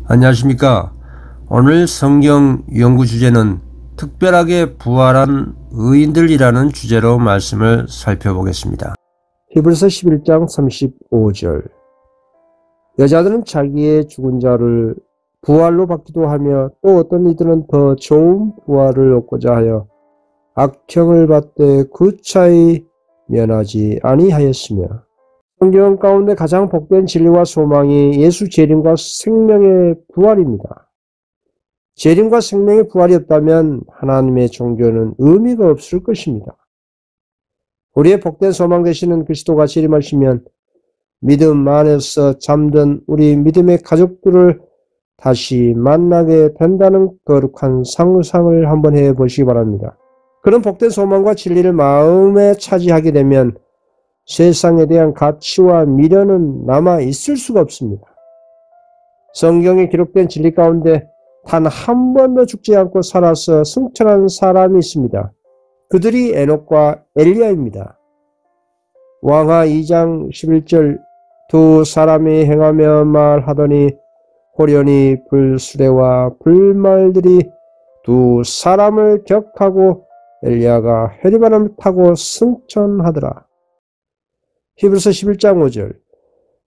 안녕하십니까. 오늘 성경 연구 주제는 특별하게 부활한 의인들이라는 주제로 말씀을 살펴보겠습니다. 히브리서 11장 35절. 여자들은 자기의 죽은 자를 부활로 받기도 하며 또 어떤 이들은 더 좋은 부활을 얻고자 하여 악형을 받되 구차히 면하지 아니하였으며. 성경 가운데 가장 복된 진리와 소망이 예수 재림과 생명의 부활입니다. 재림과 생명의 부활이 없다면 하나님의 종교는 의미가 없을 것입니다. 우리의 복된 소망 되시는 그리스도가 재림하시면 믿음 안에서 잠든 우리 믿음의 가족들을 다시 만나게 된다는 거룩한 상상을 한번 해보시기 바랍니다. 그런 복된 소망과 진리를 마음에 차지하게 되면 세상에 대한 가치와 미련은 남아 있을 수가 없습니다. 성경에 기록된 진리 가운데 단 한 번도 죽지 않고 살아서 승천한 사람이 있습니다. 그들이 에녹과 엘리야입니다. 왕하 2장 11절 두 사람이 행하며 말하더니 호련히 불수레와 불말들이 두 사람을 격하고 엘리야가 해리바람을 타고 승천하더라. 히브리서 11장 5절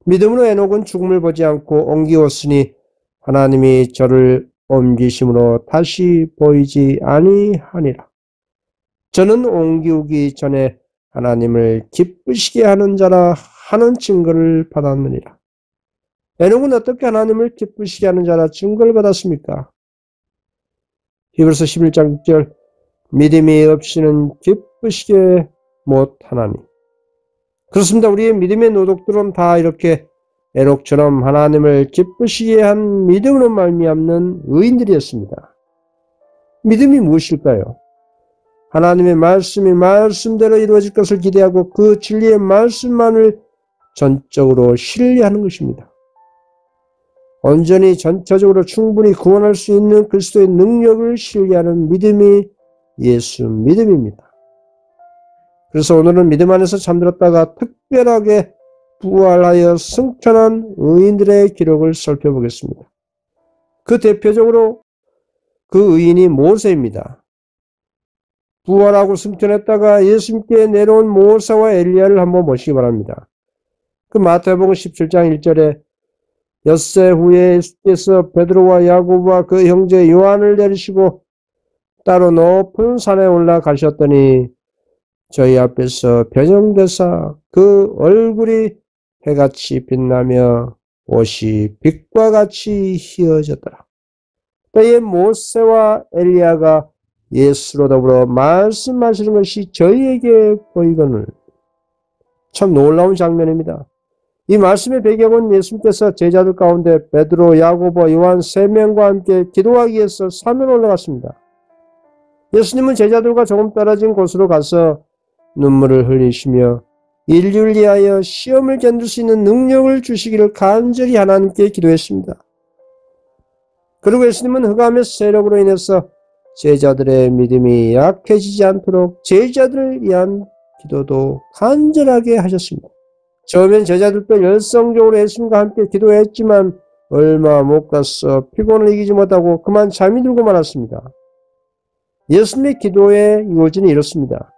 믿음으로 에녹은 죽음을 보지 않고 옮기었으니 하나님이 저를 옮기심으로 다시 보이지 아니하니라. 저는 옮기우기 전에 하나님을 기쁘시게 하는 자라 하는 증거를 받았느니라. 에녹은 어떻게 하나님을 기쁘시게 하는 자라 증거를 받았습니까? 히브리서 11장 6절 믿음이 없이는 기쁘시게 못하나니. 그렇습니다. 우리의 믿음의 노독들은 다 이렇게 에녹처럼 하나님을 기쁘시게 한 믿음으로 말미암는 의인들이었습니다. 믿음이 무엇일까요? 하나님의 말씀이 말씀대로 이루어질 것을 기대하고 그 진리의 말씀만을 전적으로 신뢰하는 것입니다. 온전히 전체적으로 충분히 구원할 수 있는 그리스도의 능력을 신뢰하는 믿음이 예수 믿음입니다. 그래서 오늘은 믿음 안에서 잠들었다가 특별하게 부활하여 승천한 의인들의 기록을 살펴보겠습니다. 그 대표적으로 그 의인이 모세입니다. 부활하고 승천했다가 예수님께 내려온 모세와 엘리야를 한번 보시기 바랍니다. 그 마태복음 17장 1절에 엿새 후에 예수께서 베드로와 야고보와 그 형제 요한을 내리시고 따로 높은 산에 올라가셨더니 저희 앞에서 변형되사 그 얼굴이 해같이 빛나며 옷이 빛과 같이 희어졌더라. 때에 모세와 엘리야가 예수로 더불어 말씀하시는 것이 저희에게 보이거늘. 참 놀라운 장면입니다. 이 말씀의 배경은 예수님께서 제자들 가운데 베드로, 야고보, 요한 3명과 함께 기도하기 위해서 산으로 올라갔습니다. 예수님은 제자들과 조금 떨어진 곳으로 가서 눈물을 흘리시며 인류를 위하여 시험을 견딜 수 있는 능력을 주시기를 간절히 하나님께 기도했습니다. 그리고 예수님은 흑암의 세력으로 인해서 제자들의 믿음이 약해지지 않도록 제자들을 위한 기도도 간절하게 하셨습니다. 처음엔 제자들도 열성적으로 예수님과 함께 기도했지만 얼마 못 가서 피곤을 이기지 못하고 그만 잠이 들고 말았습니다. 예수님의 기도의 요지는 이렇습니다.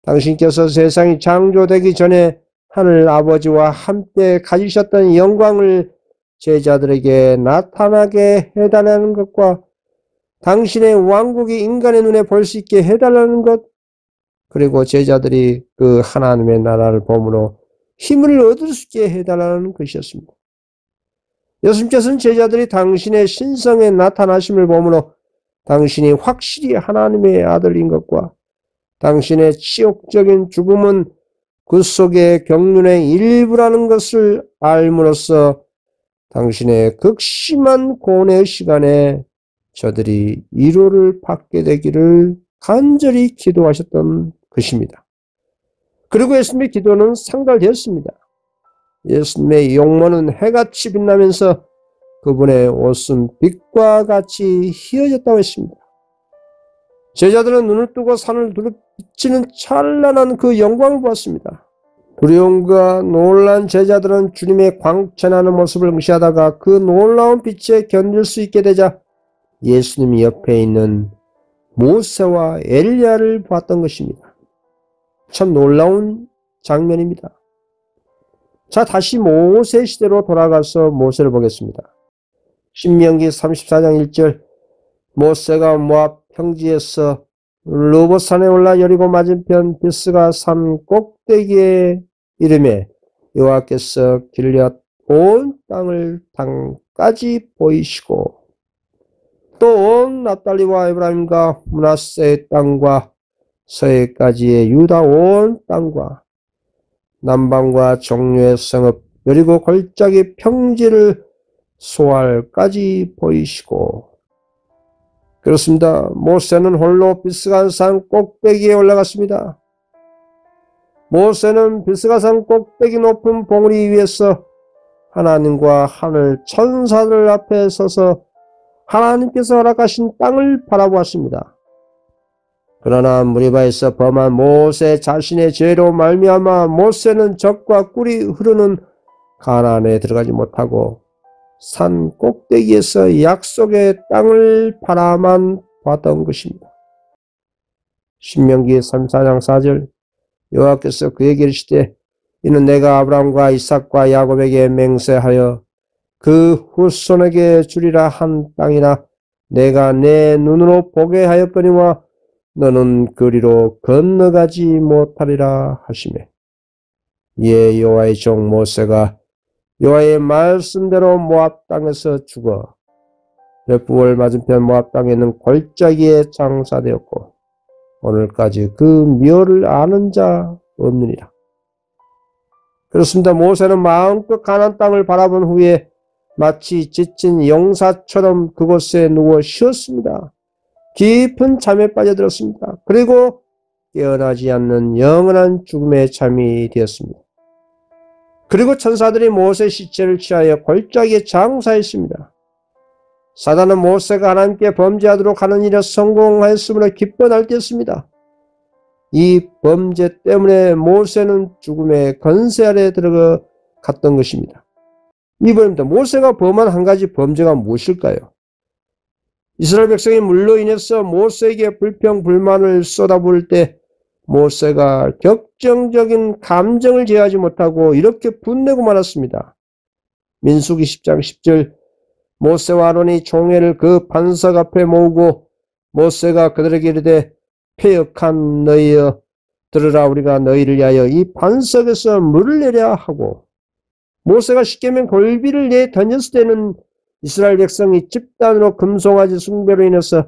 당신께서 세상이 창조되기 전에 하늘 아버지와 함께 가지셨던 영광을 제자들에게 나타나게 해달라는 것과 당신의 왕국이 인간의 눈에 볼 수 있게 해달라는 것, 그리고 제자들이 그 하나님의 나라를 보므로 힘을 얻을 수 있게 해달라는 것이었습니다. 예수님께서는 제자들이 당신의 신성에 나타나심을 보므로 당신이 확실히 하나님의 아들인 것과 당신의 치욕적인 죽음은 그 속의 경륜의 일부라는 것을 알므로써 당신의 극심한 고뇌의 시간에 저들이 위로를 받게 되기를 간절히 기도하셨던 것입니다. 그리고 예수님의 기도는 상달되었습니다. 예수님의 용모는 해같이 빛나면서 그분의 옷은 빛과 같이 희어졌다고 했습니다. 제자들은 눈을 뜨고 산을 두루 비치는 찬란한 그 영광을 보았습니다. 두려움과 놀란 제자들은 주님의 광채나는 모습을 무시하다가 그 놀라운 빛에 견딜 수 있게 되자 예수님이 옆에 있는 모세와 엘리야를 보았던 것입니다. 참 놀라운 장면입니다. 자, 다시 모세 시대로 돌아가서 모세를 보겠습니다. 신명기 34장 1절 모세가 모압 평지에서 르보산에 올라 여리고 맞은편 비스가 산 꼭대기에 이르매 여호와께서 길앗 온 땅을 당까지 보이시고 또 온 납달리와 에브라임과 므낫세의 땅과 서해까지의 유다 온 땅과 남방과 종류의 성읍 여리고 골짜기 평지를 소알까지 보이시고 그렇습니다. 모세는 홀로 비스가 산 꼭대기에 올라갔습니다. 모세는 비스가 산 꼭대기 높은 봉우리 위에서 하나님과 하늘 천사들 앞에 서서 하나님께서 허락하신 땅을 바라보았습니다. 그러나 무리바에서 범한 모세 자신의 죄로 말미암아 모세는 젖과 꿀이 흐르는 가나안에 들어가지 못하고 산 꼭대기에서 약속의 땅을 바라만 봤던 것입니다. 신명기 34장 4절 여호와께서 그에게 이르시되 이는 내가 아브라함과 이삭과 야곱에게 맹세하여 그 후손에게 주리라 한 땅이나 내가 내 눈으로 보게 하였거니와 너는 그리로 건너가지 못하리라 하시매 이에 여호와의 종 모세가 여호와의 말씀대로 모압 땅에서 죽어 벳부월 맞은편 모압 땅에 있는 골짜기에 장사되었고 오늘까지 그 묘를 아는 자 없느니라. 그렇습니다. 모세는 마음껏 가나안 땅을 바라본 후에 마치 지친 용사처럼 그곳에 누워 쉬었습니다. 깊은 잠에 빠져들었습니다. 그리고 깨어나지 않는 영원한 죽음의 잠이 되었습니다. 그리고 천사들이 모세 시체를 취하여 골짜기에 장사했습니다. 사단은 모세가 하나님께 범죄하도록 하는 일에 성공하였으므로 기뻐 날뛰었습니다. 이 범죄 때문에 모세는 죽음의 건세 아래 들어갔던 것입니다. 이번입니다. 모세가 범한 한 가지 범죄가 무엇일까요? 이스라엘 백성이 물로 인해서 모세에게 불평, 불만을 쏟아부을 때 모세가 격정적인 감정을 제어하지 못하고 이렇게 분내고 말았습니다. 민수기 10장 10절 모세와 아론이 총회를 그 반석 앞에 모으고 모세가 그들에게 이르되 패역한 너희여 들으라 우리가 너희를 위하여 이 반석에서 물을 내려 하고 모세가 십계명 골비를 내에 던졌을 때는 이스라엘 백성이 집단으로 금송아지 숭배로 인해서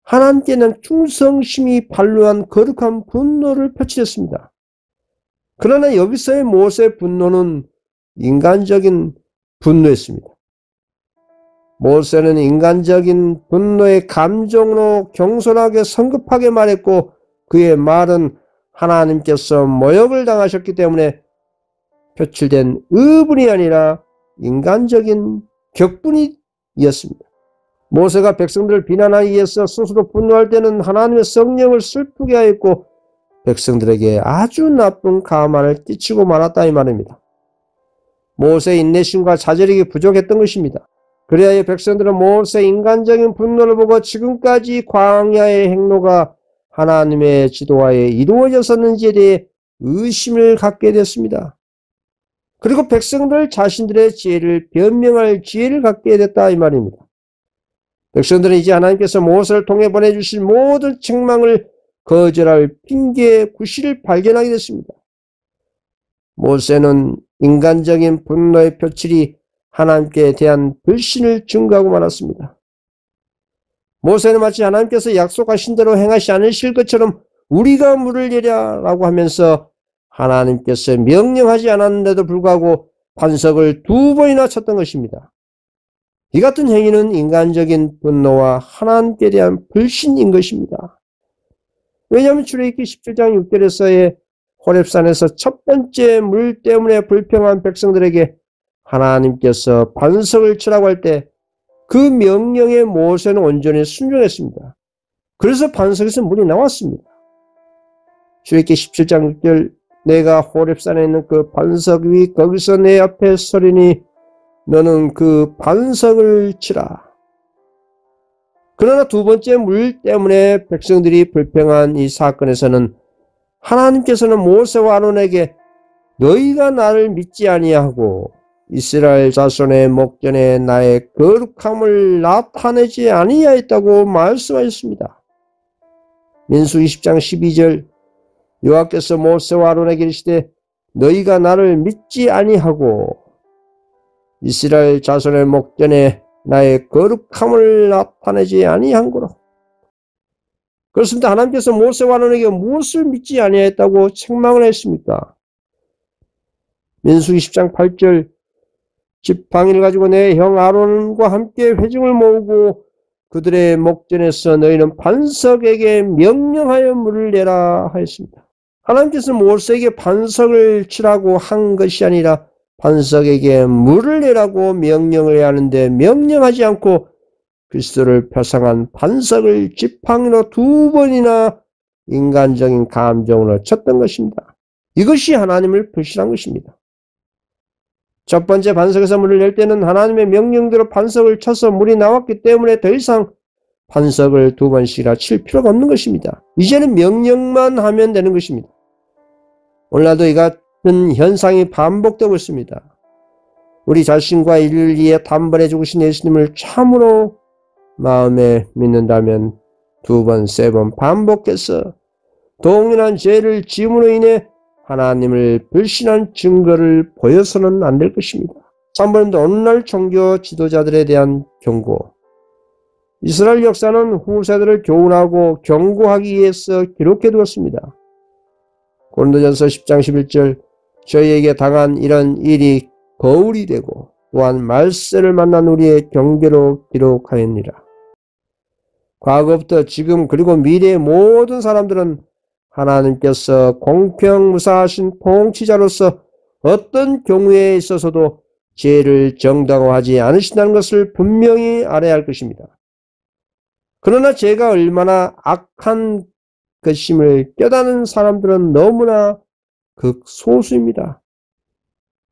하나님께는 충성심이 반로한 거룩한 분노를 표출했습니다. 그러나 여기서의 모세의 분노는 인간적인 분노였습니다. 모세는 인간적인 분노의 감정으로 경솔하게 성급하게 말했고 그의 말은 하나님께서 모욕을 당하셨기 때문에 표출된 의분이 아니라 인간적인 격분이었습니다. 모세가 백성들을 비난하기 위해서 스스로 분노할 때는 하나님의 성령을 슬프게 하였고 백성들에게 아주 나쁜 가만을 끼치고 말았다 이 말입니다. 모세의 인내심과 자제력이 부족했던 것입니다. 그래야 백성들은 모세의 인간적인 분노를 보고 지금까지 광야의 행로가 하나님의 지도하에 이루어졌었는지에 대해 의심을 갖게 됐습니다. 그리고 백성들 자신들의 지혜를 변명할 지혜를 갖게 됐다 이 말입니다. 백성들은 이제 하나님께서 모세를 통해 보내주신 모든 책망을 거절할 핑계의 구실을 발견하게 됐습니다. 모세는 인간적인 분노의 표출이 하나님께 대한 불신을 증거하고 말았습니다. 모세는 마치 하나님께서 약속하신 대로 행하지 않으실 것처럼 우리가 물을 내려라고 하면서 하나님께서 명령하지 않았는데도 불구하고 반석을 2번이나 쳤던 것입니다. 이 같은 행위는 인간적인 분노와 하나님께 대한 불신인 것입니다. 왜냐하면 출애굽기 17장 6절에서의 호렙산에서 첫 번째 물 때문에 불평한 백성들에게 하나님께서 반석을 치라고 할 때 그 명령에 모세는 온전히 순종했습니다. 그래서 반석에서 물이 나왔습니다. 출애굽기 17장 6절 내가 호렙산에 있는 그 반석 위 거기서 내 앞에 서리니 너는 그 반석을 치라. 그러나 두 번째 물 때문에 백성들이 불평한 이 사건에서는 하나님께서는 모세와 아론에게 너희가 나를 믿지 아니하고 이스라엘 자손의 목전에 나의 거룩함을 나타내지 아니하였다고 말씀하셨습니다. 민수기 10장 12절 여호와께서 모세와 아론에게 이르시되 너희가 나를 믿지 아니하고 이스라엘 자손의 목전에 나의 거룩함을 나타내지 아니한거로. 그렇습니다. 하나님께서 모세와 아론에게 무엇을 믿지 아니하였다고 책망을 했습니까? 민수기 10장 8절 지팡이를 가지고 내 형 아론과 함께 회중을 모으고 그들의 목전에서 너희는 반석에게 명령하여 물을 내라 하였습니다. 하나님께서 모세에게 반석을 치라고 한 것이 아니라 반석에게 물을 내라고 명령을 해야 하는데 명령하지 않고 그리스도를 표상한 반석을 지팡이로 2번이나 인간적인 감정으로 쳤던 것입니다. 이것이 하나님을 불신한 것입니다. 첫 번째 반석에서 물을 낼 때는 하나님의 명령대로 반석을 쳐서 물이 나왔기 때문에 더 이상 반석을 2번씩이나 칠 필요가 없는 것입니다. 이제는 명령만 하면 되는 것입니다. 오늘날도 이 같은 현상이 반복되고 있습니다. 우리 자신과 인류를 위해 단번에 죽으신 예수님을 참으로 마음에 믿는다면 2번, 3번 반복해서 동일한 죄를 지음으로 인해 하나님을 불신한 증거를 보여서는 안 될 것입니다. 3번입니다. 오늘날 종교 지도자들에 대한 경고. 이스라엘 역사는 후세들을 교훈하고 경고하기 위해서 기록해 두었습니다. 고린도전서 10장 11절 저희에게 당한 이런 일이 거울이 되고 또한 말세를 만난 우리의 경계로 기록하였느니라. 과거부터 지금 그리고 미래의 모든 사람들은 하나님께서 공평무사하신 통치자로서 어떤 경우에 있어서도 죄를 정당화하지 않으신다는 것을 분명히 알아야 할 것입니다. 그러나 죄가 얼마나 악한 것임을 깨닫는 사람들은 너무나 극소수입니다.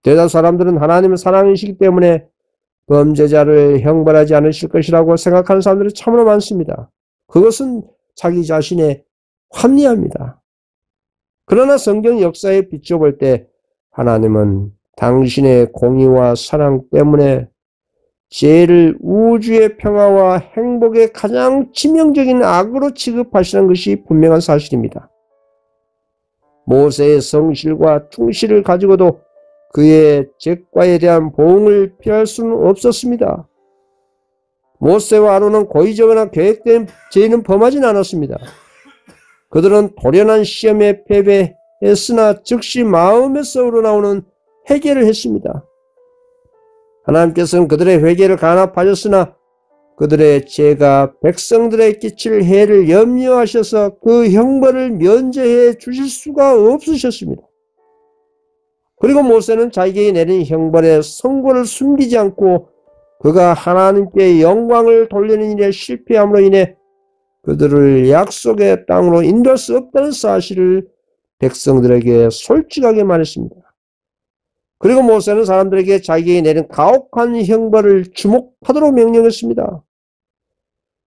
대다수 사람들은 하나님은 사랑이시기 때문에 범죄자를 형벌하지 않으실 것이라고 생각하는 사람들이 참으로 많습니다. 그것은 자기 자신의 합리화입니다. 그러나 성경 역사에 비춰볼 때 하나님은 당신의 공의와 사랑 때문에 죄를 우주의 평화와 행복의 가장 치명적인 악으로 취급하시는 것이 분명한 사실입니다. 모세의 성실과 충실을 가지고도 그의 죄과에 대한 보응을 피할 수는 없었습니다. 모세와 아론은 고의적이나 계획된 죄는 범하진 않았습니다. 그들은 돌연한 시험에 패배했으나 즉시 마음에서 우러나오는 회개를 했습니다. 하나님께서는 그들의 회개를 간합하셨으나 그들의 죄가 백성들의 끼칠 해를 염려하셔서 그 형벌을 면제해 주실 수가 없으셨습니다. 그리고 모세는 자기에게 내린 형벌의 선고를 숨기지 않고 그가 하나님께 영광을 돌리는 일에 실패함으로 인해 그들을 약속의 땅으로 인도할 수 없다는 사실을 백성들에게 솔직하게 말했습니다. 그리고 모세는 사람들에게 자기에게 내린 가혹한 형벌을 주목하도록 명령했습니다.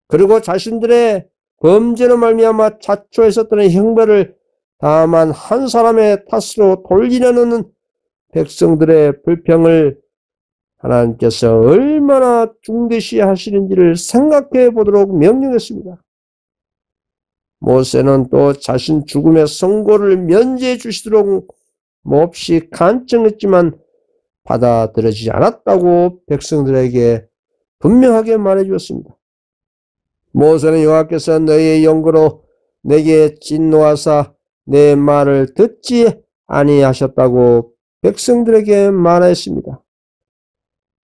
그리고 자신들의 범죄로 말미암아 자초했었던 형벌을 다만 한 사람의 탓으로 돌리려는 백성들의 불평을 하나님께서 얼마나 중대시 하시는지를 생각해 보도록 명령했습니다. 모세는 또 자신 죽음의 선고를 면제해 주시도록 몹시 간청했지만 받아들여지지 않았다고 백성들에게 분명하게 말해 주었습니다. 모세는 여호와께서 너희의 영으로 내게 진노하사 내 말을 듣지 아니하셨다고 백성들에게 말했습니다.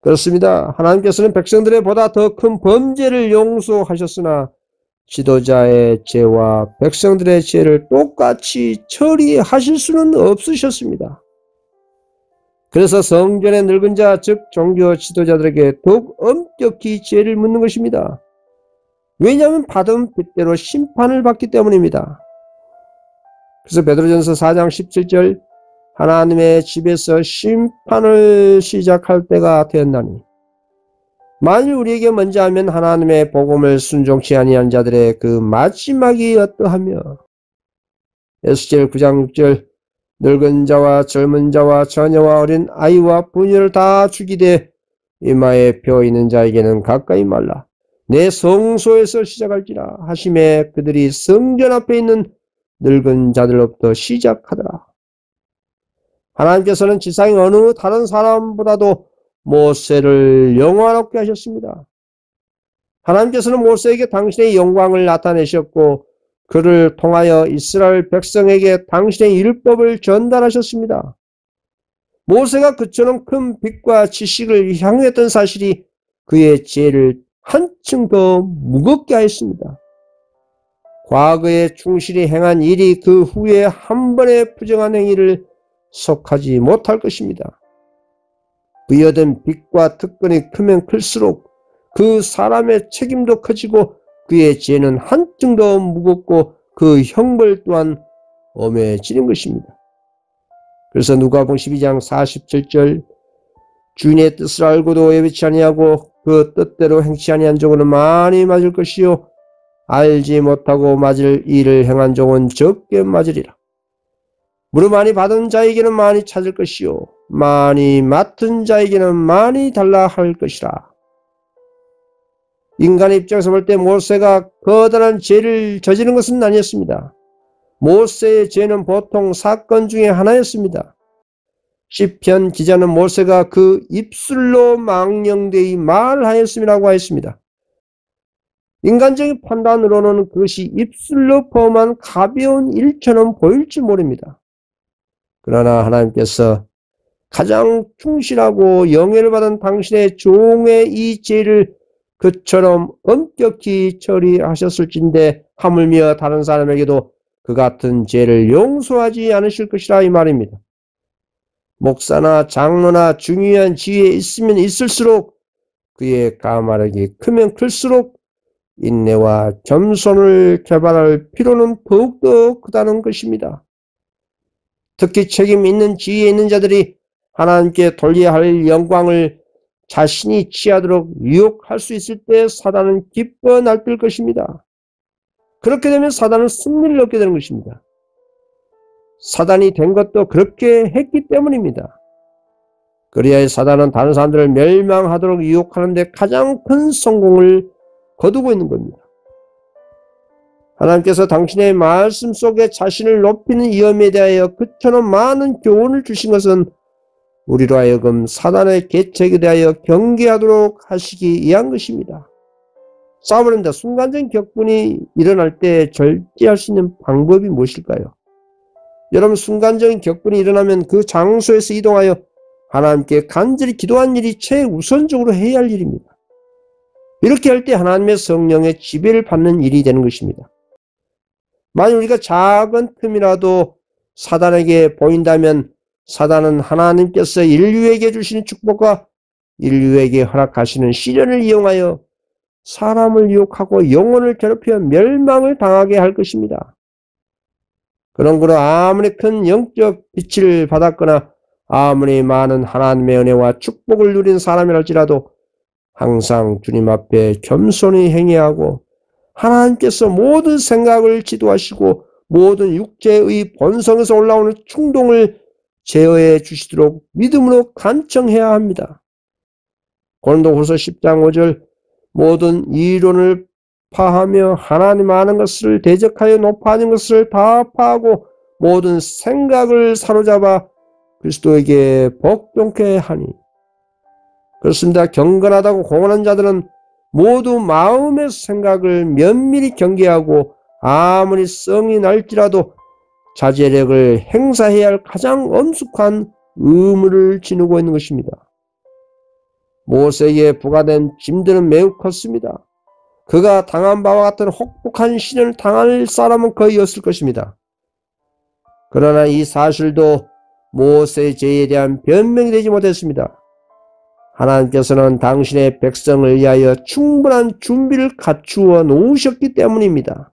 그렇습니다. 하나님께서는 백성들의 보다 더 큰 범죄를 용서하셨으나 지도자의 죄와 백성들의 죄를 똑같이 처리하실 수는 없으셨습니다. 그래서 성전의 늙은 자, 즉 종교 지도자들에게 더욱 엄격히 죄를 묻는 것입니다. 왜냐하면 받은 빚대로 심판을 받기 때문입니다. 그래서 베드로전서 4장 17절 하나님의 집에서 심판을 시작할 때가 되었나니 만일 우리에게 먼저 하면 하나님의 복음을 순종치 아니한 자들의 그 마지막이 어떠하며 에스겔 9장 6절 늙은 자와 젊은 자와 처녀와 어린 아이와 부녀를 다 죽이되 이마에 펴 있는 자에게는 가까이 말라. 내 성소에서 시작할지라 하심에 그들이 성전 앞에 있는 늙은 자들로부터 시작하더라. 하나님께서는 지상의 어느 다른 사람보다도 모세를 영화롭게 하셨습니다. 하나님께서는 모세에게 당신의 영광을 나타내셨고 그를 통하여 이스라엘 백성에게 당신의 율법을 전달하셨습니다. 모세가 그처럼 큰 빛과 지식을 향유했던 사실이 그의 죄를 한층 더 무겁게 하였습니다. 과거에 충실히 행한 일이 그 후에 한 번의 부정한 행위를 속하지 못할 것입니다. 부여된 빛과 특권이 크면 클수록 그 사람의 책임도 커지고 그의 죄는 한층 더 무겁고 그 형벌 또한 엄해지는 것입니다. 그래서 누가복음 12장 47절 주인의 뜻을 알고도 예비치 아니하고 그 뜻대로 행치 아니한 종은 많이 맞을 것이요 알지 못하고 맞을 일을 행한 종은 적게 맞으리라. 무릇 많이 받은 자에게는 많이 찾을 것이요 많이 맡은 자에게는 많이 달라 할 것이라. 인간의 입장에서 볼 때 모세가 거대한 죄를 저지른 것은 아니었습니다. 모세의 죄는 보통 사건 중에 하나였습니다. 시편 기자는 모세가 그 입술로 망령되이 말하였음이라고 하였습니다. 인간적인 판단으로는 그것이 입술로 범한 가벼운 일처럼 보일지 모릅니다. 그러나 하나님께서 가장 충실하고 영예를 받은 당신의 종의 이 죄를 그처럼 엄격히 처리하셨을진데 하물며 다른 사람에게도 그 같은 죄를 용서하지 않으실 것이라 이 말입니다. 목사나 장로나 중요한 지위에 있으면 있을수록 그의 까마르기 크면 클수록 인내와 겸손을 개발할 필요는 더욱더 크다는 것입니다. 특히 책임 있는 지위에 있는 자들이 하나님께 돌려야 할 영광을 자신이 취하도록 유혹할 수 있을 때 사단은 기뻐 날뛸 것입니다. 그렇게 되면 사단은 승리를 얻게 되는 것입니다. 사단이 된 것도 그렇게 했기 때문입니다. 그리하여 사단은 다른 사람들을 멸망하도록 유혹하는 데 가장 큰 성공을 거두고 있는 겁니다. 하나님께서 당신의 말씀 속에 자신을 높이는 위험에 대하여 그처럼 많은 교훈을 주신 것은 우리로 하여금 사단의 계책에 대하여 경계하도록 하시기 위한 것입니다. 싸우는데 순간적인 격분이 일어날 때 절제할 수 있는 방법이 무엇일까요? 여러분, 순간적인 격분이 일어나면 그 장소에서 이동하여 하나님께 간절히 기도한 일이 최우선적으로 해야 할 일입니다. 이렇게 할 때 하나님의 성령의 지배를 받는 일이 되는 것입니다. 만약 우리가 작은 틈이라도 사단에게 보인다면 사단은 하나님께서 인류에게 주시는 축복과 인류에게 허락하시는 시련을 이용하여 사람을 유혹하고 영혼을 괴롭혀 멸망을 당하게 할 것입니다. 그런 거로 아무리 큰 영적 빛을 받았거나 아무리 많은 하나님의 은혜와 축복을 누린 사람이랄지라도 항상 주님 앞에 겸손히 행해야 하고 하나님께서 모든 생각을 지도하시고 모든 육체의 본성에서 올라오는 충동을 제어해 주시도록 믿음으로 간청해야 합니다. 고린도후서 10장 5절 모든 이론을 파하며 하나님 아는 것을 대적하여 높아진 것을 다 파하고 모든 생각을 사로잡아 그리스도에게 복종케 하니. 그렇습니다. 경건하다고 공언한 자들은 모두 마음의 생각을 면밀히 경계하고 아무리 성이 날지라도 자제력을 행사해야 할 가장 엄숙한 의무를 지니고 있는 것입니다. 모세에게 부과된 짐들은 매우 컸습니다. 그가 당한 바와 같은 혹독한 시련을 당할 사람은 거의 없을 것입니다. 그러나 이 사실도 모세의 죄에 대한 변명이 되지 못했습니다. 하나님께서는 당신의 백성을 위하여 충분한 준비를 갖추어 놓으셨기 때문입니다.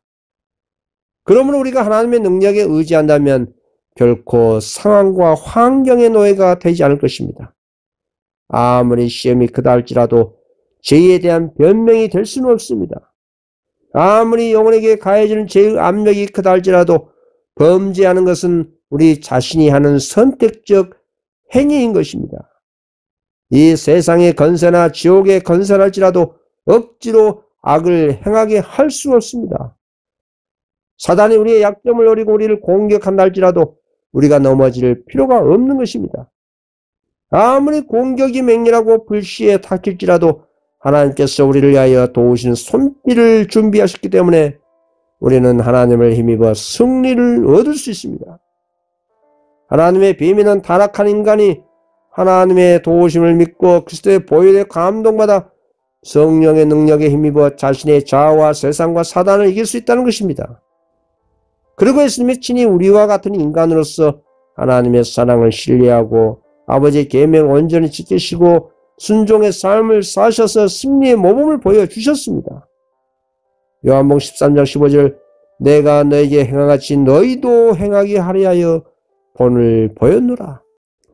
그러므로 우리가 하나님의 능력에 의지한다면 결코 상황과 환경의 노예가 되지 않을 것입니다. 아무리 시험이 크다 할지라도 죄에 대한 변명이 될 수는 없습니다. 아무리 영혼에게 가해지는 죄의 압력이 크다 할지라도 범죄하는 것은 우리 자신이 하는 선택적 행위인 것입니다. 이 세상의 건세나 지옥의 건세랄지라도 억지로 악을 행하게 할 수 없습니다. 사단이 우리의 약점을 노리고 우리를 공격한다 할지라도 우리가 넘어질 필요가 없는 것입니다. 아무리 공격이 맹렬하고 불시에 닥칠지라도 하나님께서 우리를 위하여 도우시는 손길을 준비하셨기 때문에 우리는 하나님을 힘입어 승리를 얻을 수 있습니다. 하나님의 비밀은 타락한 인간이 하나님의 도우심을 믿고 그리스도의 보혈에 감동받아 성령의 능력에 힘입어 자신의 자아와 세상과 사단을 이길 수 있다는 것입니다. 그리고 예수님이 친히 우리와 같은 인간으로서 하나님의 사랑을 신뢰하고 아버지의 계명 온전히 지키시고 순종의 삶을 사셔서 승리의 모범을 보여주셨습니다. 요한복음 13장 15절 내가 너에게 행한같이 너희도 행하게 하려 하여 본을 보였노라.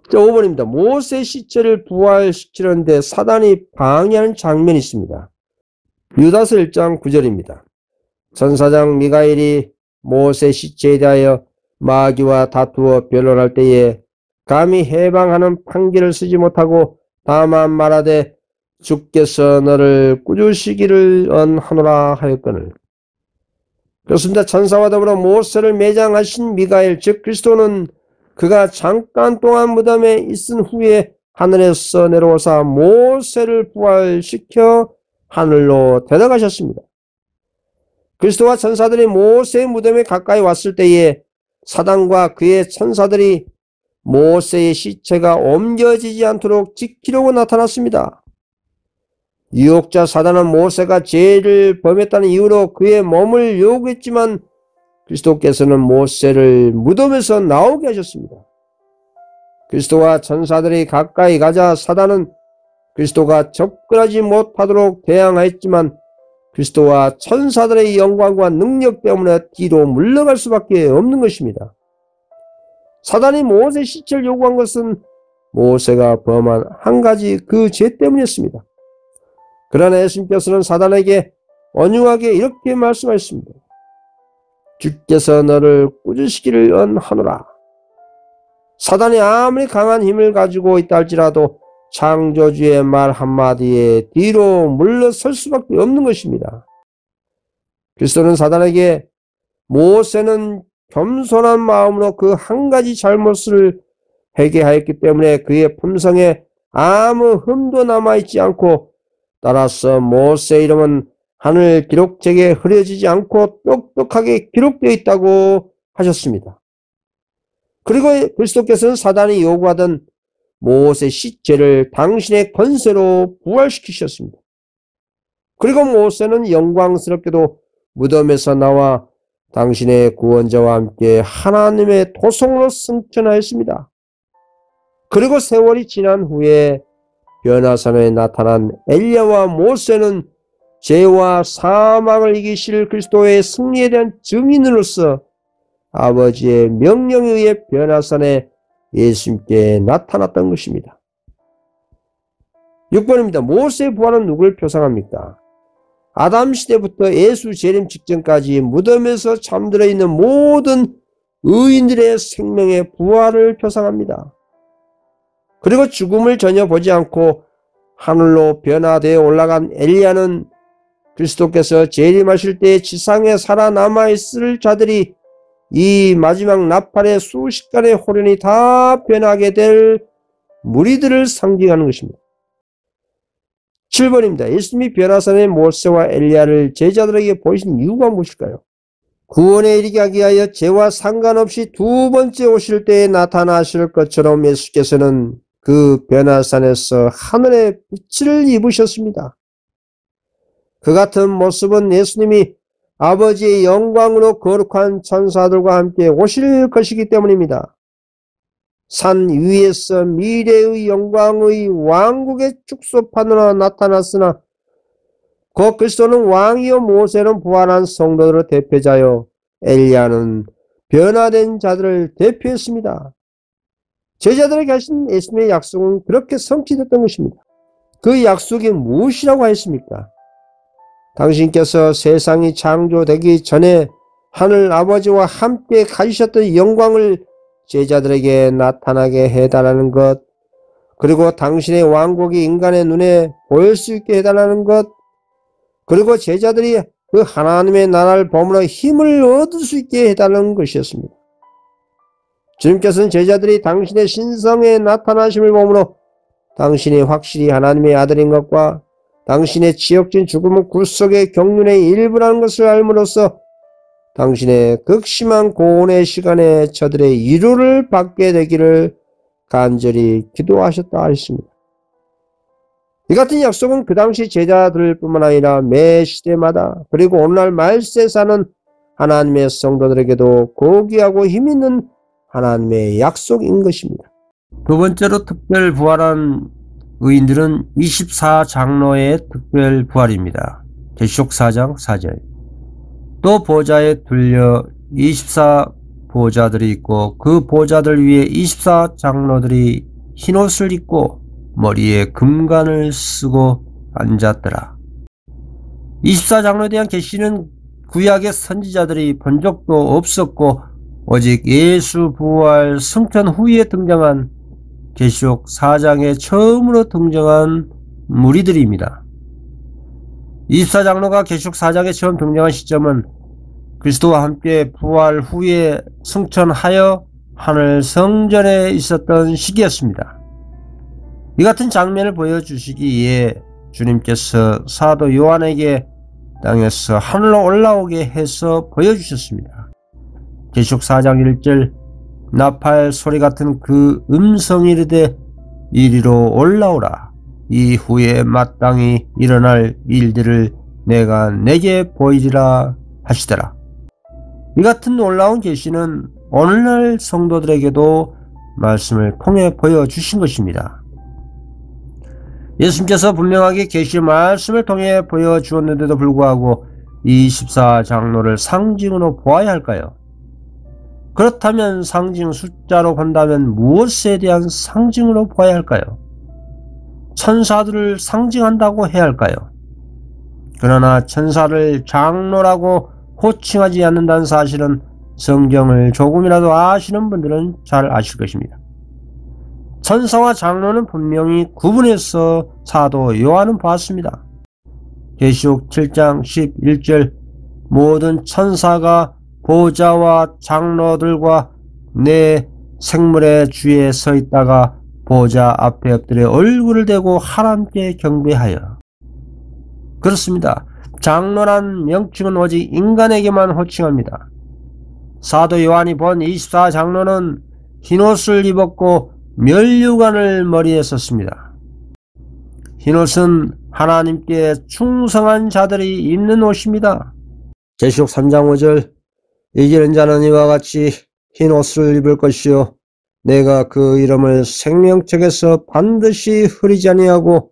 5번입니다. 모세 시체를 부활시키려는데 사단이 방해하는 장면이 있습니다. 유다서 1장 9절입니다. 천사장 미가엘이 모세 시체에 대하여 마귀와 다투어 변론할 때에 감히 해방하는 판결을 쓰지 못하고 다만 말하되 주께서 너를 꾸짖으시기를 언하노라 하였거늘. 그렇습니다. 천사와 더불어 모세를 매장하신 미가엘 즉 그리스도는 그가 잠깐 동안 무덤에 있은 후에 하늘에서 내려오사 모세를 부활시켜 하늘로 데려가셨습니다. 그리스도와 천사들이 모세의 무덤에 가까이 왔을 때에 사단과 그의 천사들이 모세의 시체가 옮겨지지 않도록 지키려고 나타났습니다. 유혹자 사단은 모세가 죄를 범했다는 이유로 그의 몸을 요구했지만 그리스도께서는 모세를 무덤에서 나오게 하셨습니다. 그리스도와 천사들이 가까이 가자 사단은 그리스도가 접근하지 못하도록 대항하였지만 그리스도와 천사들의 영광과 능력 때문에 뒤로 물러갈 수밖에 없는 것입니다. 사단이 모세 시체를 요구한 것은 모세가 범한 한 가지 그 죄 때문이었습니다. 그러나 예수님께서는 사단에게 온유하게 이렇게 말씀하셨습니다. 주께서 너를 꾸짖으시기를 언하노라. 사단이 아무리 강한 힘을 가지고 있다 할지라도 창조주의 말 한마디에 뒤로 물러설 수밖에 없는 것입니다. 그리스도는 사단에게 모세는 겸손한 마음으로 그 한 가지 잘못을 회개하였기 때문에 그의 품성에 아무 흠도 남아있지 않고 따라서 모세의 이름은 하늘 기록책에 흐려지지 않고 똑똑하게 기록되어 있다고 하셨습니다. 그리고 그리스도께서는 사단이 요구하던 모세 시체를 당신의 권세로 부활시키셨습니다. 그리고 모세는 영광스럽게도 무덤에서 나와 당신의 구원자와 함께 하나님의 도성으로 승천하였습니다. 그리고 세월이 지난 후에 변화산에 나타난 엘리야와 모세는 죄와 사망을 이기실 그리스도의 승리에 대한 증인으로서 아버지의 명령에 의해 변화산에 예수님께 나타났던 것입니다. 6번입니다. 모세의 부활은 누구를 표상합니까? 아담 시대부터 예수 재림 직전까지 무덤에서 잠들어 있는 모든 의인들의 생명의 부활을 표상합니다. 그리고 죽음을 전혀 보지 않고 하늘로 변화되어 올라간 엘리야는 그리스도께서 재림하실 때 지상에 살아남아 있을 자들이 이 마지막 나팔의 수십간의 호련이 다 변하게 될 무리들을 상징하는 것입니다. 7번입니다. 예수님이 변화산의 모세와 엘리야를 제자들에게 보이신 이유가 무엇일까요? 구원에 이르게 하기 위하여 죄와 상관없이 두 번째 오실 때에 나타나실 것처럼 예수께서는 그 변화산에서 하늘의 빛을 입으셨습니다. 그 같은 모습은 예수님이 아버지의 영광으로 거룩한 천사들과 함께 오실 것이기 때문입니다. 산 위에서 미래의 영광의 왕국의 축소판으로 나타났으나 그 그리스도는 왕이요 모세는 부활한 성도들의 대표자요 엘리야는 변화된 자들을 대표했습니다. 제자들에게 하신 예수님의 약속은 그렇게 성취됐던 것입니다. 그 약속이 무엇이라고 하였습니까? 당신께서 세상이 창조되기 전에 하늘 아버지와 함께 가지셨던 영광을 제자들에게 나타나게 해달라는 것, 그리고 당신의 왕국이 인간의 눈에 보일 수 있게 해달라는 것, 그리고 제자들이 그 하나님의 나라를 보므로 힘을 얻을 수 있게 해달라는 것이었습니다. 주님께서는 제자들이 당신의 신성에 나타나심을 보므로 당신이 확실히 하나님의 아들인 것과 당신의 지역진 죽음은 굴속의 경륜의 일부라는 것을 알므로써 당신의 극심한 고온의 시간에 저들의 위로를 받게 되기를 간절히 기도하셨다 하셨습니다. 이 같은 약속은 그 당시 제자들뿐만 아니라 매 시대마다 그리고 오늘날 말세에 사는 하나님의 성도들에게도 고귀하고 힘있는 하나님의 약속인 것입니다. 두 번째로 특별 부활한 의인들은 24장로의 특별 부활입니다. 계시록 4장 4절. 또 보좌에 둘려 24보좌들이 있고 그 보좌들 위에 24장로들이 흰옷을 입고 머리에 금관을 쓰고 앉았더라. 24장로에 대한 계시는 구약의 선지자들이 본 적도 없었고 오직 예수 부활 승천 후에 등장한 계시록 4장에 처음으로 등장한 무리들입니다. 24장로가 계시록 4장에 처음 등장한 시점은 그리스도와 함께 부활 후에 승천하여 하늘 성전에 있었던 시기였습니다. 이 같은 장면을 보여주시기에 주님께서 사도 요한에게 땅에서 하늘로 올라오게 해서 보여주셨습니다. 계시록 4장 1절 나팔 소리 같은 그 음성이 이르되 이리로 올라오라. 이후에 마땅히 일어날 일들을 내가 내게 보이리라 하시더라. 이 같은 놀라운 계시는 오늘날 성도들에게도 말씀을 통해 보여주신 것입니다. 예수님께서 분명하게 계시의 말씀을 통해 보여주었는데도 불구하고 24장로를 상징으로 보아야 할까요? 그렇다면 상징 숫자로 본다면 무엇에 대한 상징으로 보아야 할까요? 천사들을 상징한다고 해야 할까요? 그러나 천사를 장로라고 호칭하지 않는다는 사실은 성경을 조금이라도 아시는 분들은 잘 아실 것입니다. 천사와 장로는 분명히 구분해서 사도 요한은 봤습니다. 계시록 7장 11절 모든 천사가 보좌와 장로들과 내 생물의 주위에 서 있다가 보좌 앞에 엎드려 얼굴을 대고 하나님께 경배하여. 그렇습니다. 장로란 명칭은 오직 인간에게만 호칭합니다. 사도 요한이 본 24장로는 흰옷을 입었고 면류관을 머리에 썼습니다. 흰옷은 하나님께 충성한 자들이 입는 옷입니다. 계시록 3장 5절 이기는 자는 이와 같이 흰옷을 입을 것이요 내가 그 이름을 생명책에서 반드시 흐리지 아니하고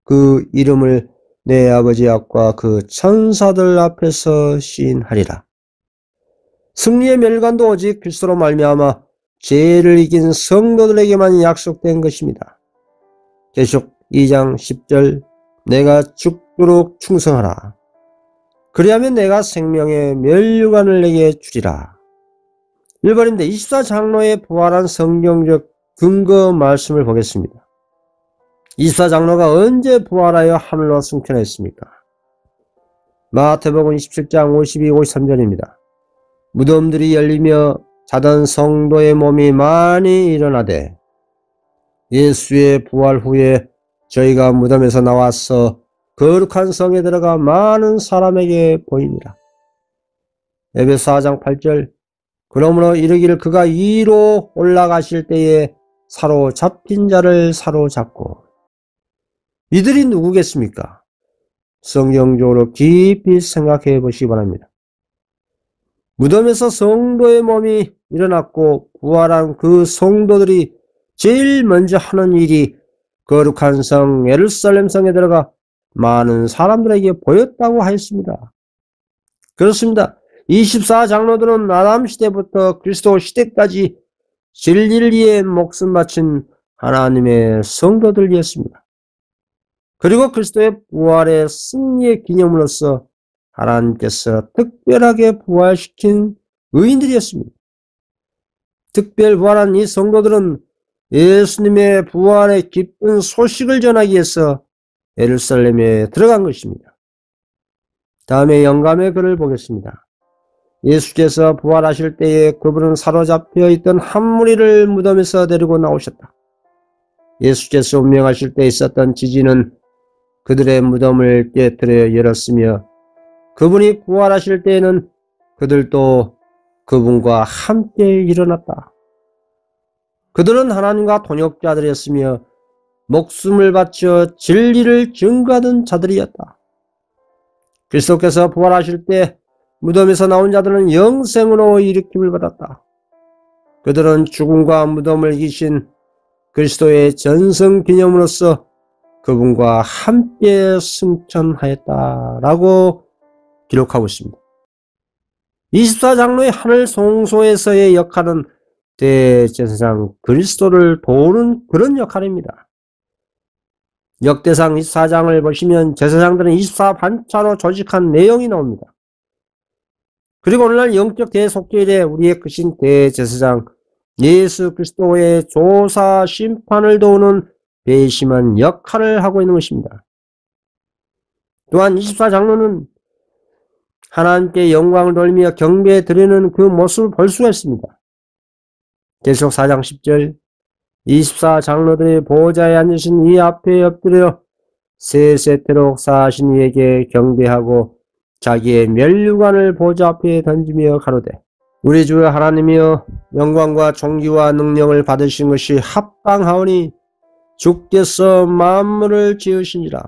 그 이름을 내 아버지 앞과 그 천사들 앞에서 시인하리라. 승리의 멸관도 오직 그리스도로 말미암아 죄를 이긴 성도들에게만 약속된 것입니다. 계시록 2장 10절 내가 죽도록 충성하라. 그리하면 내가 생명의 면류관을 내게 주리라. 1번인데 24장로의 부활한 성경적 근거 말씀을 보겠습니다. 24장로가 언제 부활하여 하늘로 승천했습니까? 마태복음 27장 52, 53절입니다. 무덤들이 열리며 자던 성도의 몸이 많이 일어나되 예수의 부활 후에 저희가 무덤에서 나와서 거룩한 성에 들어가 많은 사람에게 보이니라. 에베소 4장 8절 그러므로 이르기를 그가 위로 올라가실 때에 사로잡힌 자를 사로잡고. 이들이 누구겠습니까? 성경적으로 깊이 생각해 보시기 바랍니다. 무덤에서 성도의 몸이 일어났고 부활한 그 성도들이 제일 먼저 하는 일이 거룩한 성 예루살렘 성에 들어가 많은 사람들에게 보였다고 하였습니다. 그렇습니다. 24 장로들은 아담 시대부터 그리스도 시대까지 진리를 위해 목숨 바친 하나님의 성도들이었습니다. 그리고 그리스도의 부활의 승리의 기념으로서 하나님께서 특별하게 부활시킨 의인들이었습니다. 특별 부활한 이 성도들은 예수님의 부활의 기쁜 소식을 전하기 위해서 예루살렘에 들어간 것입니다. 다음에 영감의 글을 보겠습니다. 예수께서 부활하실 때에 그분은 사로잡혀 있던 한 무리를 무덤에서 데리고 나오셨다. 예수께서 운명하실 때 있었던 지진은 그들의 무덤을 깨뜨려 열었으며 그분이 부활하실 때에는 그들도 그분과 함께 일어났다. 그들은 하나님과 동역자들이었으며 목숨을 바쳐 진리를 증거하던 자들이었다. 그리스도께서 부활하실 때 무덤에서 나온 자들은 영생으로 일으킴을 받았다. 그들은 죽음과 무덤을 이기신 그리스도의 전성기념으로서 그분과 함께 승천하였다라고 기록하고 있습니다. 24장로의 하늘 송소에서의 역할은 대제사장 그리스도를 도우는 그런 역할입니다. 역대상 24장을 보시면 제사장들은 24반차로 조직한 내용이 나옵니다. 그리고 오늘날 영적 대속죄일에 우리의 크신 대제사장 예수 그리스도의 조사 심판을 도우는 배심한 역할을 하고 있는 것입니다. 또한 24장로는 하나님께 영광을 돌리며 경배 드리는 그 모습을 볼 수가 있습니다. 계시록 4장 10절 24장로들의 보호자에 앉으신 이 앞에 엎드려 세세토록 사신 이에게 경배하고 자기의 면류관을 보좌 앞에 던지며 가로되 우리 주 하나님이여 영광과 존귀와 능력을 받으신 것이 합당하오니 주께서 만물을 지으시니라.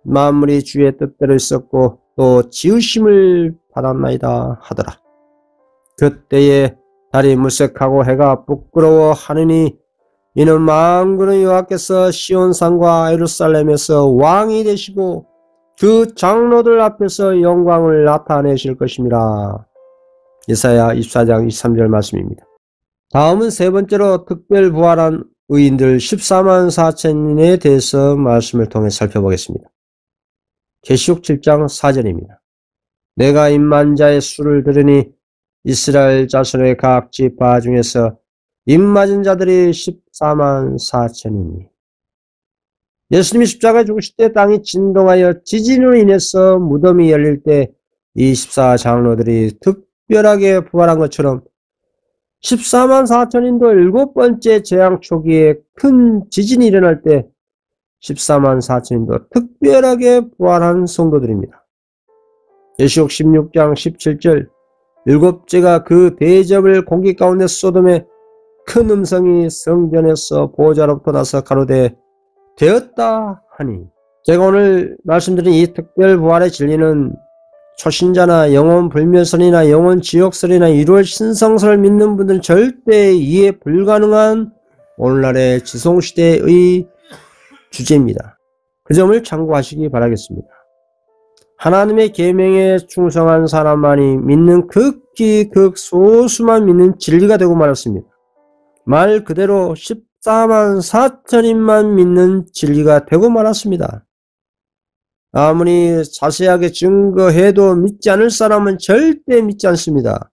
만물이 주의 뜻대로 있었고 또 지으심을 받았나이다 하더라. 그때에 달이 무색하고 해가 부끄러워하느니 이는 만군의 여호와께서 시온산과 예루살렘에서 왕이 되시고 그 장로들 앞에서 영광을 나타내실 것입니다. 이사야 24장 23절 말씀입니다. 다음은 세 번째로 특별 부활한 의인들 14만 4천인에 대해서 말씀을 통해 살펴보겠습니다. 계시록 7장 4절입니다. 내가 입만자의 수를 들으니 이스라엘 자손의 각 지파 중에서 입맞은 자들이 14만 4천이니 예수님이 십자가에 죽으실 때 땅이 진동하여 지진으로 인해서 무덤이 열릴 때 24장로들이 특별하게 부활한 것처럼 14만 4천인도 일곱 번째 재앙 초기에 큰 지진이 일어날 때 14만 4천인도 특별하게 부활한 성도들입니다. 계시록 16장 17절 일곱째가 그 대접을 공기 가운데 쏟음에 큰 음성이 성전에서 보호자로부터 나서 가로되 되었다 하니 제가 오늘 말씀드린 이 특별 부활의 진리는 초신자나 영혼 불멸설이나 영혼 지옥설이나 1월 신성설을 믿는 분들은 절대 이해 불가능한 오늘날의 지성시대의 주제입니다. 그 점을 참고하시기 바라겠습니다. 하나님의 계명에 충성한 사람만이 믿는 극히 극소수만 믿는 진리가 되고 말았습니다. 말 그대로 14만 4천인만 믿는 진리가 되고 말았습니다. 아무리 자세하게 증거해도 믿지 않을 사람은 절대 믿지 않습니다.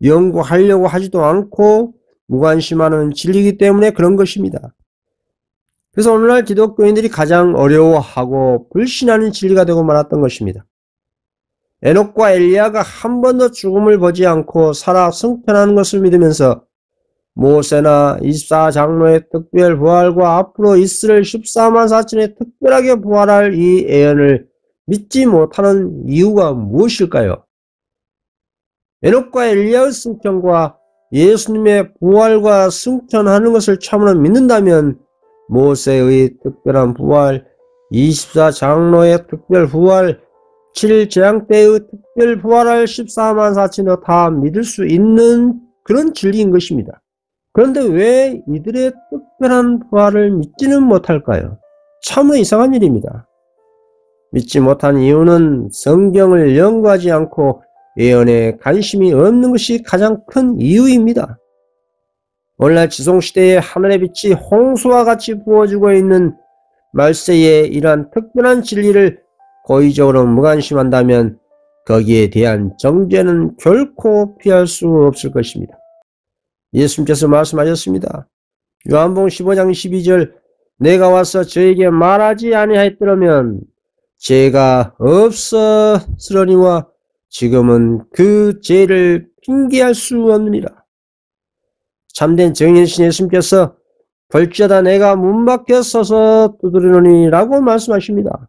연구하려고 하지도 않고 무관심하는 진리이기 때문에 그런 것입니다. 그래서 오늘날 기독교인들이 가장 어려워하고 불신하는 진리가 되고 말았던 것입니다. 에녹과 엘리야가 한 번도 죽음을 보지 않고 살아 승천하는 것을 믿으면서 모세나 24장로의 특별 부활과 앞으로 이스라엘 14만 4천의 특별하게 부활할 이 예언을 믿지 못하는 이유가 무엇일까요? 에녹과 엘리야의 승천과 예수님의 부활과 승천하는 것을 참으로 믿는다면 모세의 특별한 부활, 24장로의 특별 부활, 7재앙 때의 특별 부활할 14만 4천도 다 믿을 수 있는 그런 진리인 것입니다. 그런데 왜 이들의 특별한 부활을 믿지는 못할까요? 참으로 이상한 일입니다. 믿지 못한 이유는 성경을 연구하지 않고 예언에 관심이 없는 것이 가장 큰 이유입니다. 오늘날 지성시대에 하늘의 빛이 홍수와 같이 부어주고 있는 말세에 이러한 특별한 진리를 고의적으로 무관심한다면 거기에 대한 정죄는 결코 피할 수 없을 것입니다. 예수님께서 말씀하셨습니다. 요한복음 15장 12절 내가 와서 저에게 말하지 아니하였더라면 죄가 없었으려니와 지금은 그 죄를 핑계할 수 없느니라. 참된 정인신 예수님께서 벌지어다 내가 문 밖에 서서 두드리노니 라고 말씀하십니다.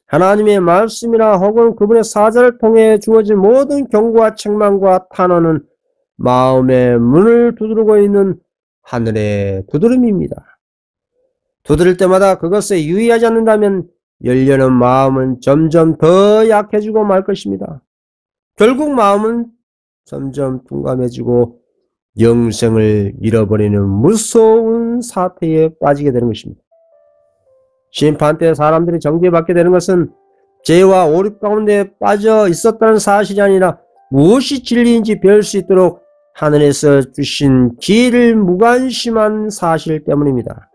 하나님의 말씀이나 혹은 그분의 사자를 통해 주어진 모든 경고와 책망과 탄원은 마음의 문을 두드리고 있는 하늘의 두드림입니다. 두드릴 때마다 그것에 유의하지 않는다면 열려는 마음은 점점 더 약해지고 말 것입니다. 결국 마음은 점점 둔감해지고 영생을 잃어버리는 무서운 사태에 빠지게 되는 것입니다. 심판 때 사람들이 정죄받게 되는 것은 죄와 오륙 가운데 빠져 있었다는 사실이 아니라 무엇이 진리인지 배울 수 있도록 하늘에서 주신 기회를 무관심한 사실 때문입니다.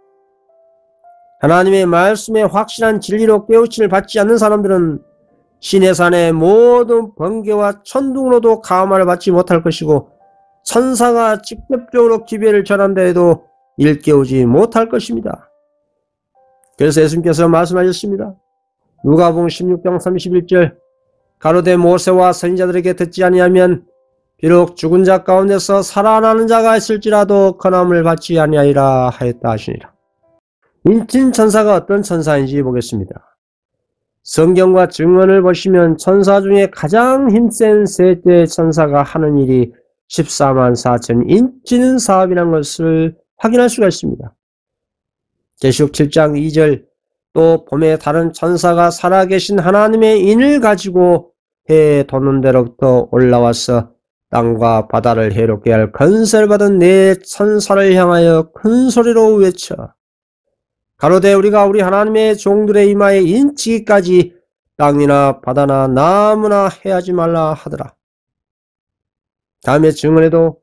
하나님의 말씀에 확실한 진리로 깨우침을 받지 않는 사람들은 시내산의 모든 번개와 천둥으로도 감화를 받지 못할 것이고 천사가 직접적으로 기별을 전한다 해도 일깨우지 못할 것입니다. 그래서 예수님께서 말씀하셨습니다. 누가복음 16장 31절 가로되 모세와 선지자들에게 듣지 아니하면 비록 죽은 자 가운데서 살아나는 자가 있을지라도 건함을 받지 아니하리라 하였다 하시니라. 인친 천사가 어떤 천사인지 보겠습니다. 성경과 증언을 보시면 천사 중에 가장 힘센 셋째 천사가 하는 일이 14만 4천 인치는 사업이라는 것을 확인할 수가 있습니다. 계시록 7장 2절 또 봄에 다른 천사가 살아계신 하나님의 인을 가지고 해 도는 데로부터 올라와서 땅과 바다를 해롭게 할 건설을 받은 네 천사를 향하여 큰 소리로 외쳐 가로되 우리가 우리 하나님의 종들의 이마에 인치기까지 땅이나 바다나 나무나 해하지 말라 하더라. 다음에 증언에도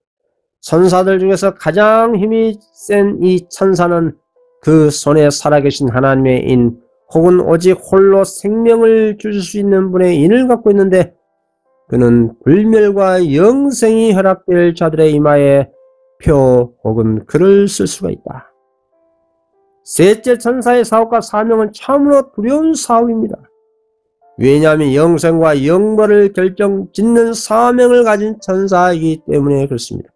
천사들 중에서 가장 힘이 센 이 천사는 그 손에 살아계신 하나님의 인 혹은 오직 홀로 생명을 주실 수 있는 분의 인을 갖고 있는데 그는 불멸과 영생이 허락될 자들의 이마에 표 혹은 글을 쓸 수가 있다. 셋째 천사의 사업과 사명은 참으로 두려운 사업입니다. 왜냐하면 영생과 영벌을 결정짓는 사명을 가진 천사이기 때문에 그렇습니다.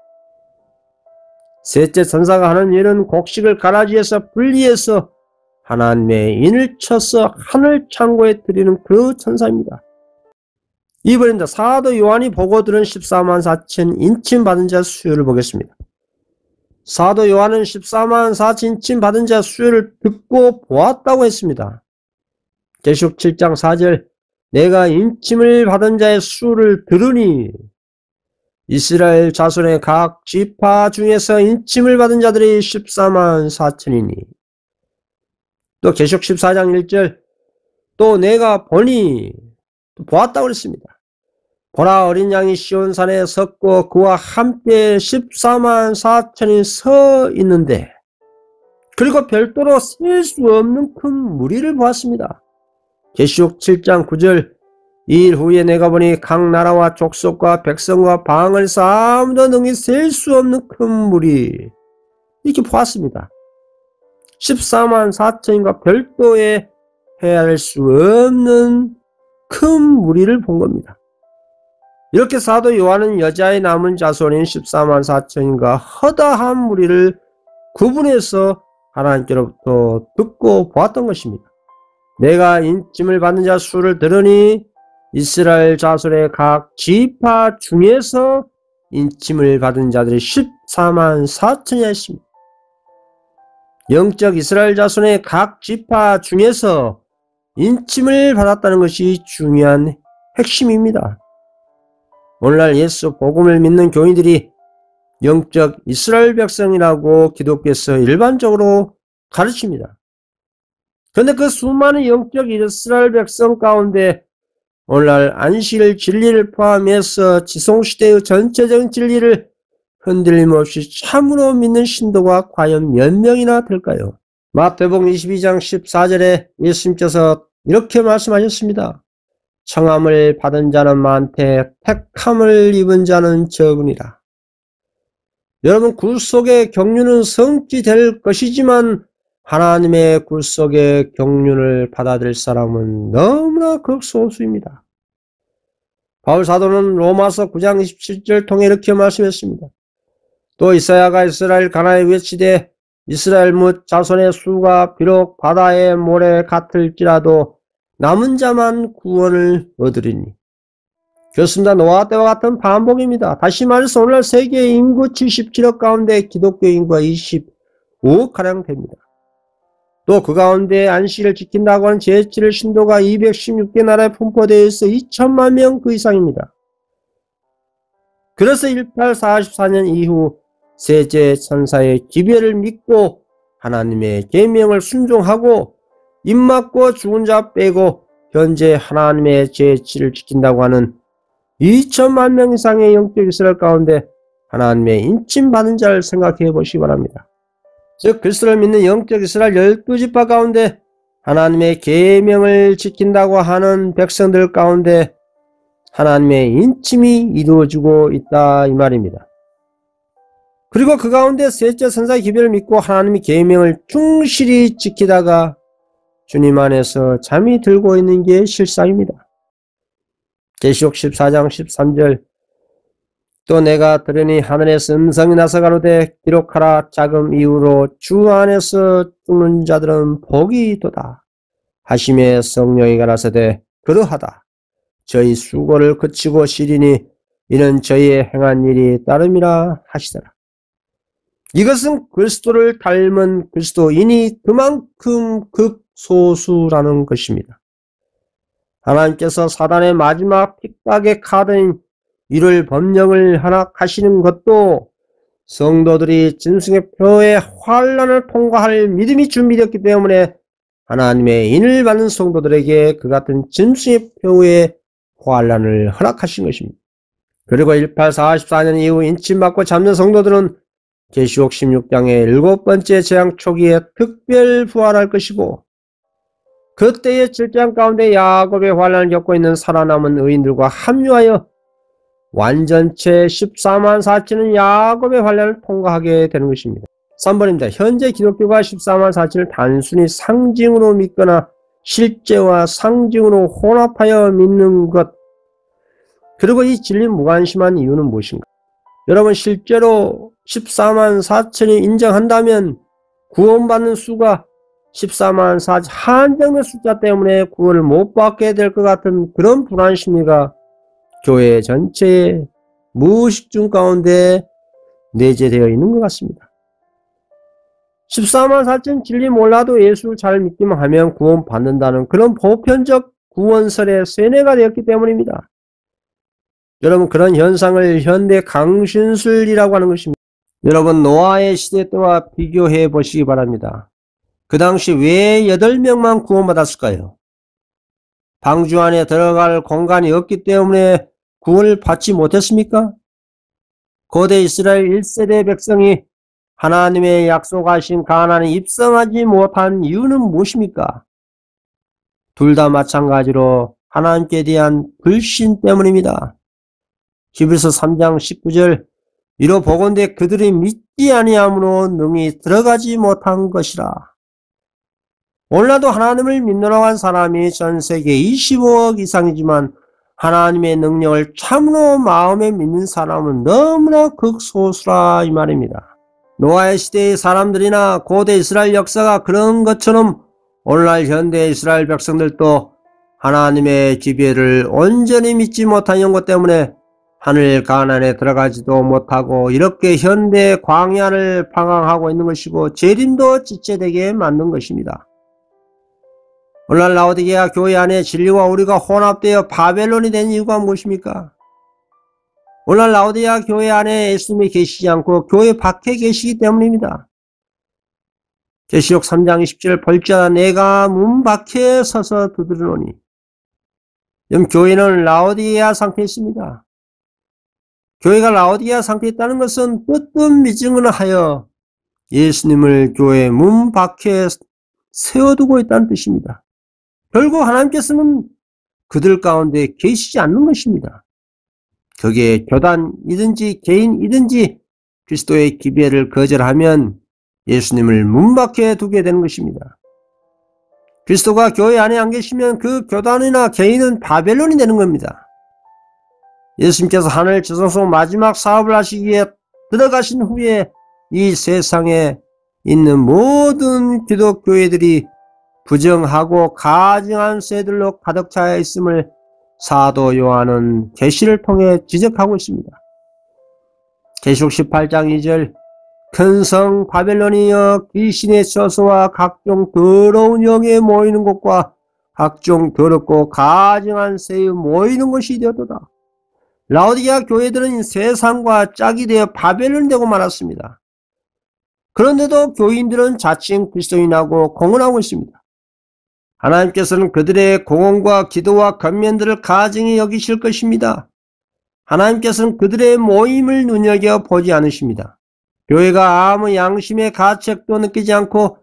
셋째 천사가 하는 일은 곡식을 가라지에서 분리해서 하나님의 인을 쳐서 하늘 창고에 드리는 그 천사입니다. 이번입니다. 사도 요한이 보고 들은 14만 4천 인침 받은 자 수요를 보겠습니다. 사도 요한은 14만 4천 인침 받은 자 수요를 듣고 보았다고 했습니다. 계시록 7장 4절 내가 인침을 받은 자의 수를 들으니 이스라엘 자손의 각 지파 중에서 인침을 받은 자들이 14만 4천이니 또 계시록 14장 1절 또 내가 보니 또 보았다고 그랬습니다. 보라 어린 양이 시온산에 섰고 그와 함께 14만 4천이 서 있는데 그리고 별도로 셀 수 없는 큰 무리를 보았습니다. 계시록 7장 9절 이 일 후에 내가 보니 각 나라와 족속과 백성과 방언에서 아무도 능히 셀 수 없는 큰 무리 이렇게 보았습니다. 14만 4천인과 별도의 헤아릴 수 없는 큰 무리를 본 겁니다. 이렇게 사도 요한은 여자의 남은 자손인 14만 4천인과 허다한 무리를 구분해서 하나님께로부터 듣고 보았던 것입니다. 내가 인침을 받는 자 수를 들으니 이스라엘 자손의 각 지파 중에서 인침을 받은 자들이 14만 4천이었습니다. 영적 이스라엘 자손의 각 지파 중에서 인침을 받았다는 것이 중요한 핵심입니다. 오늘날 예수 복음을 믿는 교인들이 영적 이스라엘 백성이라고 기독교에서 일반적으로 가르칩니다. 그런데 그 수많은 영적 이스라엘 백성 가운데 오늘날 안식일 진리를 포함해서 지성시대의 전체적인 진리를 흔들림 없이 참으로 믿는 신도가 과연 몇 명이나 될까요? 마태복음 22장 14절에 예수님께서 이렇게 말씀하셨습니다. 청함을 받은 자는 많되 택함을 입은 자는 적으니라. 여러분, 굴속의 경륜은 성취될 것이지만 하나님의 굴속의 경륜을 받아들일 사람은 너무나 극소수입니다. 바울 사도는 로마서 9장 27절 통해 이렇게 말씀했습니다. 또 이사야가 이스라엘 가나에 외치되 이스라엘 뭇 자손의 수가 비록 바다의 모래 같을지라도 남은 자만 구원을 얻으리니. 그렇습니다. 노아 때와 같은 반복입니다. 다시 말해서 오늘날 세계 인구 77억 가운데 기독교 인구가 25억가량 됩니다. 또 그 가운데 안식일을 지킨다고 하는 제7일 신도가 216개 나라에 분포되어 있어 2천만 명 그 이상입니다. 그래서 1844년 이후 세제 천사의 기별을 믿고 하나님의 계명을 순종하고 입맞고 죽은 자 빼고 현재 하나님의 제7을 지킨다고 하는 2천만 명 이상의 영적 이스라엘 가운데 하나님의 인침받은 자를 생각해 보시기 바랍니다. 즉 그리스도를 믿는 영적 이스라엘 12지파 가운데 하나님의 계명을 지킨다고 하는 백성들 가운데 하나님의 인침이 이루어지고 있다 이 말입니다. 그리고 그 가운데 셋째 선사의 기별을 믿고 하나님의 계명을 충실히 지키다가 주님 안에서 잠이 들고 있는 게 실상입니다. 계시록 14장 13절 또 내가 들으니 하늘에서 음성이 나서 가로되 기록하라 자금 이후로 주 안에서 죽는 자들은 복이 있도다 하심에 성령이 가라사대 그러하다 저희 수고를 그치고 쉬리니 이는 저희의 행한 일이 따름이라 하시더라. 이것은 그리스도를 닮은 그리스도인이 그만큼 극소수라는 것입니다. 하나님께서 사단의 마지막 핍박의 카드인 이를 법령을 허락하시는 것도 성도들이 짐승의 표의 환난을 통과할 믿음이 준비되었기 때문에 하나님의 인을 받는 성도들에게 그 같은 짐승의 표의 환난을 허락하신 것입니다. 그리고 1844년 이후 인침받고 잠든 성도들은 계시록 16장의 7번째 재앙 초기에 특별 부활할 것이고 그때의 질장 가운데 야곱의 환난을 겪고 있는 살아남은 의인들과 합류하여 완전체 14만 4천은 야곱의 환난을 통과하게 되는 것입니다. 3번입니다. 현재 기독교가 14만 4천을 단순히 상징으로 믿거나 실제와 상징으로 혼합하여 믿는 것 그리고 이 진리 무관심한 이유는 무엇인가? 여러분 실제로 14만 4천이 인정한다면 구원받는 수가 14만 4천 한정된 숫자 때문에 구원을 못 받게 될 것 같은 그런 불안심리가 교회 전체의 무의식 중 가운데 내재되어 있는 것 같습니다. 14만 4천 진리 몰라도 예수를 잘 믿기만 하면 구원 받는다는 그런 보편적 구원설의 세뇌가 되었기 때문입니다. 여러분 그런 현상을 현대 강신술이라고 하는 것입니다. 여러분 노아의 시대 때와 비교해 보시기 바랍니다. 그 당시 왜 8명만 구원받았을까요? 방주 안에 들어갈 공간이 없기 때문에 구원을 받지 못했습니까? 고대 이스라엘 1세대 백성이 하나님의 약속하신 가나안에 입성하지 못한 이유는 무엇입니까? 둘 다 마찬가지로 하나님께 대한 불신 때문입니다. 히브리서 3장 19절 이로 보건대 그들이 믿지 아니함으로 능히 들어가지 못한 것이라. 오늘날도 하나님을 믿노라고 한 사람이 전 세계 25억 이상이지만 하나님의 능력을 참으로 마음에 믿는 사람은 너무나 극소수라 이 말입니다. 노아의 시대의 사람들이나 고대 이스라엘 역사가 그런 것처럼 오늘날 현대 이스라엘 백성들도 하나님의 지배를 온전히 믿지 못한 연고 때문에 하늘 가나안에 들어가지도 못하고 이렇게 현대 광야를 방황하고 있는 것이고 재림도 지체되게 만든 것입니다. 오늘날 라오디게아 교회 안에 진리와 우리가 혼합되어 바벨론이 된 이유가 무엇입니까? 오늘날 라오디게아 교회 안에 예수님이 계시지 않고 교회 밖에 계시기 때문입니다. 계시록 3장 20절 볼지어다 내가 문 밖에 서서 두드리노니 지금 교회는 라오디게아 상태에 있습니다. 교회가 라오디게아 상태에 있다는 것은 뜨뜻 미증을 하여 예수님을 교회 문 밖에 세워두고 있다는 뜻입니다. 결국 하나님께서는 그들 가운데 계시지 않는 것입니다. 거기에 교단이든지 개인이든지 그리스도의 기별을 거절하면 예수님을 문 밖에 두게 되는 것입니다. 그리스도가 교회 안에 안 계시면 그 교단이나 개인은 바벨론이 되는 겁니다. 예수님께서 하늘 지성소 마지막 사업을 하시기 위해 들어가신 후에 이 세상에 있는 모든 기독교회들이 부정하고 가증한 쇠들로 가득 차여 있음을 사도 요한은 계시를 통해 지적하고 있습니다. 계시록 18장 2절 큰 성 바벨론이여 귀신의 처소와 각종 더러운 영에 모이는 곳과 각종 더럽고 가증한 쇠에 모이는 곳이 되었도다. 라오디게아 교회들은 세상과 짝이 되어 바벨론이 되고 말았습니다. 그런데도 교인들은 자칭 그리스도인하고 공언하고 있습니다. 하나님께서는 그들의 공언과 기도와 권면들을 가증히 여기실 것입니다. 하나님께서는 그들의 모임을 눈여겨보지 않으십니다. 교회가 아무 양심의 가책도 느끼지 않고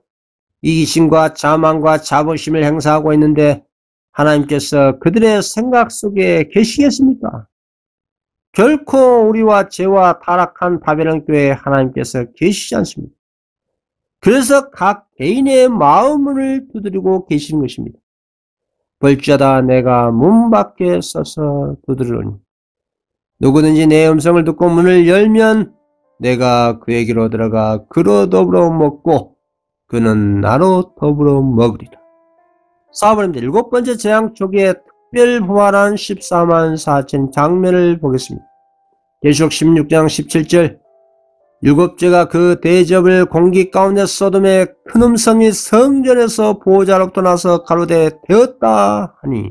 이기심과 자만과 자부심을 행사하고 있는데 하나님께서 그들의 생각 속에 계시겠습니까? 결코 우리와 죄와 타락한 바벨론 교회에 하나님께서 계시지 않습니다. 그래서 각 개인의 마음을 두드리고 계시는 것입니다. 볼지어다 내가 문 밖에 서서 두드리노니 누구든지 내 음성을 듣고 문을 열면 내가 그에게로 들어가 그로 더불어 먹고 그는 나로 더불어 먹으리라. 사버님들 일곱 번째 재앙 초기에 특별 부활한 14만 4천 장면을 보겠습니다. 계시록 16장 17절 일곱째가 그 대접을 공기 가운데 소돔의 큰 음성이 성전에서 보호자로부터 나서 가로되 되었다 하니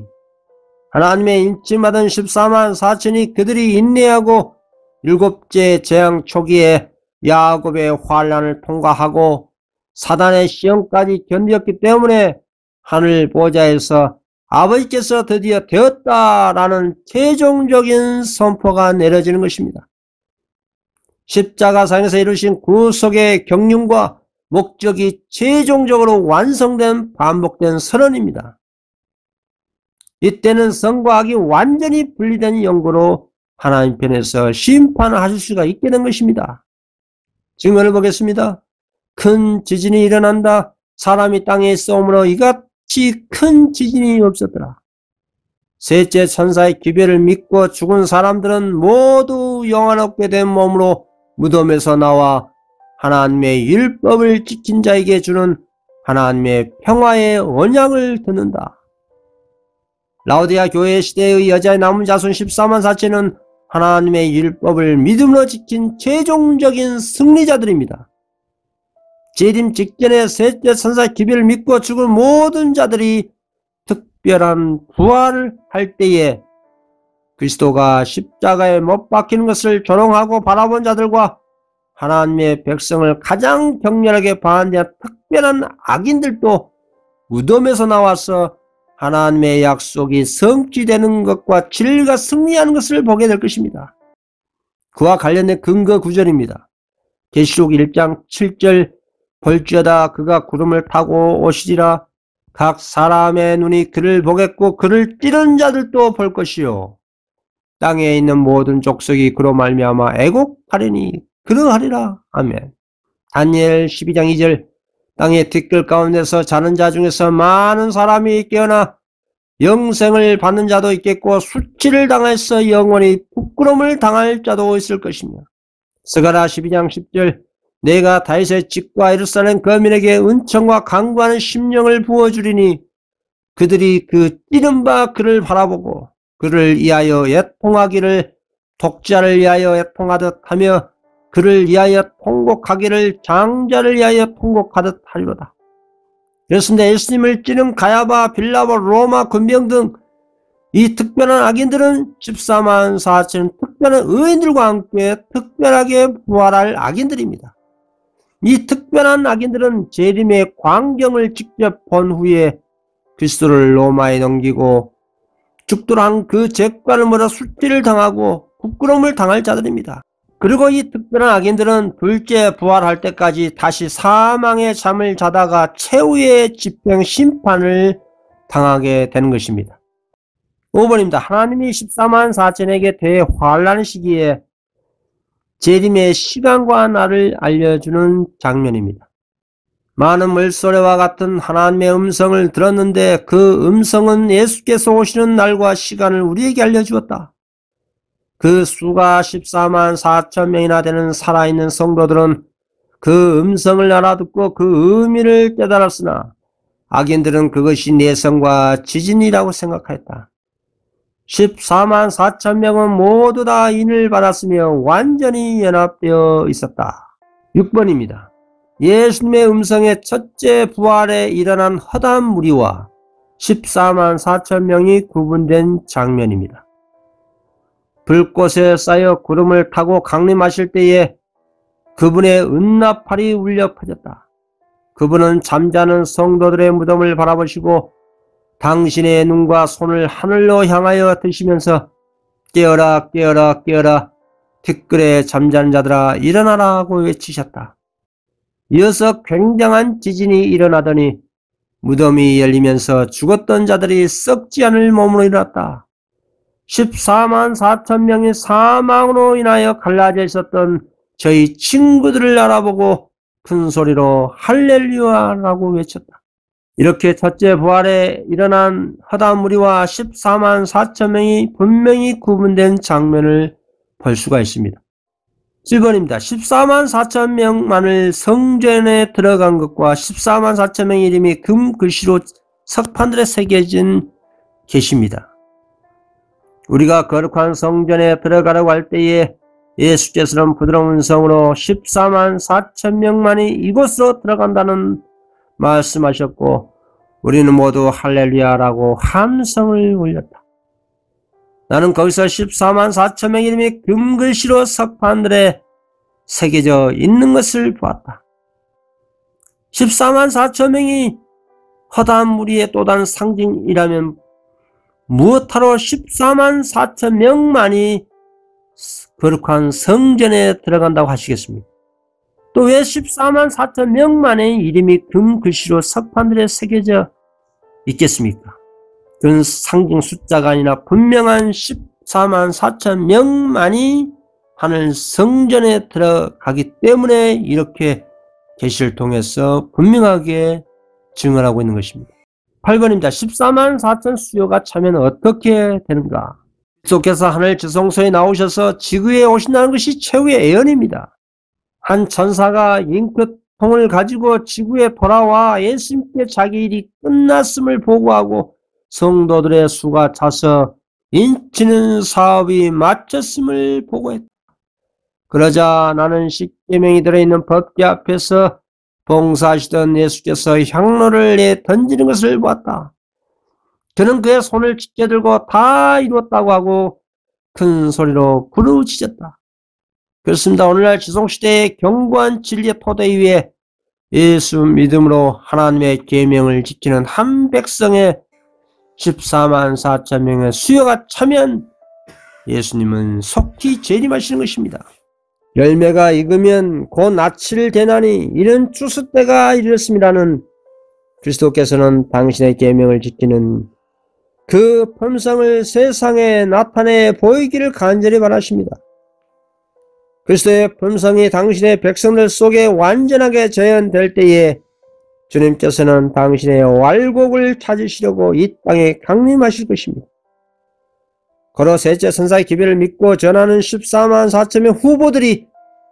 하나님의 인침받은 14만 4천이 그들이 인내하고 일곱째 재앙 초기에 야곱의 환난을 통과하고 사단의 시험까지 견뎠기 때문에 하늘 보좌에서 아버지께서 드디어 되었다라는 최종적인 선포가 내려지는 것입니다. 십자가상에서 이루신 구속의 경륜과 목적이 최종적으로 완성된 반복된 선언입니다. 이때는 선과 악이 완전히 분리된 영구로 하나님 편에서 심판을 하실 수가 있게 된 것입니다. 증언을 보겠습니다. 큰 지진이 일어난다. 사람이 땅에 있어오므로 이같이 큰 지진이 없었더라. 셋째 천사의 기별을 믿고 죽은 사람들은 모두 영원 얻게 된 몸으로 무덤에서 나와 하나님의 율법을 지킨 자에게 주는 하나님의 평화의 언약을 듣는다. 라오디게아 교회 시대의 여자의 남은 자손 14만 4천은 하나님의 율법을 믿음으로 지킨 최종적인 승리자들입니다. 재림 직전에 셋째 천사의 기별을 믿고 죽은 모든 자들이 특별한 부활을 할 때에 그리스도가 십자가에 못 박히는 것을 조롱하고 바라본 자들과 하나님의 백성을 가장 격렬하게 반대한 특별한 악인들도 무덤에서 나와서 하나님의 약속이 성취되는 것과 진리가 승리하는 것을 보게 될 것입니다. 그와 관련된 근거 구절입니다. 계시록 1장 7절 볼지어다 그가 구름을 타고 오시리라. 각 사람의 눈이 그를 보겠고 그를 찌른 자들도 볼 것이요 땅에 있는 모든 족속이 그로 말미암아 애곡하리니 그러하리라. 아멘. 다니엘 12장 2절 땅의 뒷뜰 가운데서 자는 자 중에서 많은 사람이 깨어나 영생을 받는 자도 있겠고 수치를 당해서 영원히 부끄러움을 당할 자도 있을 것이며 스가랴 12장 10절 내가 다윗의 집과 예루살렘 거민에게 은총과 강구하는 심령을 부어주리니 그들이 그 찌른 바 그를 바라보고 그를 위하여 애통하기를 독자를 위하여 애통하듯 하며 그를 위하여 통곡하기를 장자를 위하여 통곡하듯 하리로다. 그렇습니다. 예수님을 찌른 가야바, 빌라보, 로마 군병 등 이 특별한 악인들은 14만 4천 특별한 의인들과 함께 특별하게 부활할 악인들입니다. 이 특별한 악인들은 재림의 광경을 직접 본 후에 그리스도를 로마에 넘기고 죽도록 그 죄과를 물어 수치를 당하고 부끄러움을 당할 자들입니다. 그리고 이 특별한 악인들은 둘째 부활할 때까지 다시 사망의 잠을 자다가 최후의 집행 심판을 당하게 되는 것입니다. 5번입니다. 하나님이 14만 4천에게 대환란 시기에 재림의 시간과 날을 알려주는 장면입니다. 많은 물소리와 같은 하나님의 음성을 들었는데 그 음성은 예수께서 오시는 날과 시간을 우리에게 알려주었다. 그 수가 14만 4천 명이나 되는 살아있는 성도들은 그 음성을 알아듣고 그 의미를 깨달았으나 악인들은 그것이 내성과 지진이라고 생각하였다. 14만 4천 명은 모두 다 인을 받았으며 완전히 연합되어 있었다. 6번입니다. 예수님의 음성의 첫째 부활에 일어난 허다한 무리와 14만 4천 명이 구분된 장면입니다. 불꽃에 쌓여 구름을 타고 강림하실 때에 그분의 은나팔이 울려 퍼졌다. 그분은 잠자는 성도들의 무덤을 바라보시고 당신의 눈과 손을 하늘로 향하여 드시면서 깨어라 깨어라 깨어라 티끌에 잠자는 자들아 일어나라 하고 외치셨다. 이어서 굉장한 지진이 일어나더니 무덤이 열리면서 죽었던 자들이 썩지 않을 몸으로 일어났다. 14만 4천 명이 사망으로 인하여 갈라져 있었던 저희 친구들을 알아보고 큰 소리로 할렐루야라고 외쳤다. 이렇게 첫째 부활에 일어난 허다한 무리와 14만 4천 명이 분명히 구분된 장면을 볼 수가 있습니다. 7번입니다. 14만 4천 명만을 성전에 들어간 것과 14만 4천 명의 이름이 금 글씨로 석판들에 새겨진 계시입니다. 우리가 거룩한 성전에 들어가려고 할 때에 예수께서는 부드러운 성으로 14만 4천 명만이 이곳으로 들어간다는 말씀하셨고 우리는 모두 할렐루야라고 함성을 올렸다. 나는 거기서 14만 4천 명의 이름이 금글씨로 석판들에 새겨져 있는 것을 보았다. 14만 4천 명이 허다한 무리의 또 다른 상징이라면 무엇하러 14만 4천 명만이 거룩한 성전에 들어간다고 하시겠습니까? 또 왜 14만 4천 명만의 이름이 금글씨로 석판들에 새겨져 있겠습니까? 그건 상징 숫자가 아니라 분명한 14만 4천 명만이 하늘 성전에 들어가기 때문에 이렇게 계시를 통해서 분명하게 증언하고 있는 것입니다. 8번입니다. 14만 4천 수요가 차면 어떻게 되는가? 그리스도께서 하늘 지성소에 나오셔서 지구에 오신다는 것이 최후의 예언입니다. 한 천사가 잉크통을 가지고 지구에 돌아와 예수님께 자기 일이 끝났음을 보고하고 성도들의 수가 차서 인치는 사업이 마쳤음을 보고했다. 그러자 나는 십계명이 들어있는 법궤 앞에서 봉사하시던 예수께서 향로를 내 던지는 것을 보았다. 그는 그의 손을 짙게 들고 다 이루었다고 하고 큰 소리로 부르짖었다. 그렇습니다. 오늘날 지성시대의 견고한 진리의 토대 위에 예수 믿음으로 하나님의 계명을 지키는 한 백성의 14만 4천 명의 수요가 차면 예수님은 속히 재림하시는 것입니다. 열매가 익으면 곧 낯을 대나니 이런 추수 때가 이르렀음이라는 그리스도께서는 당신의 계명을 지키는 그 품성을 세상에 나타내 보이기를 간절히 바라십니다. 그리스도의 품성이 당신의 백성들 속에 완전하게 재현될 때에 주님께서는 당신의 완곡을 찾으시려고 이 땅에 강림하실 것입니다. 거로 셋째 천사의 기별을 믿고 전하는 14만 4천명 후보들이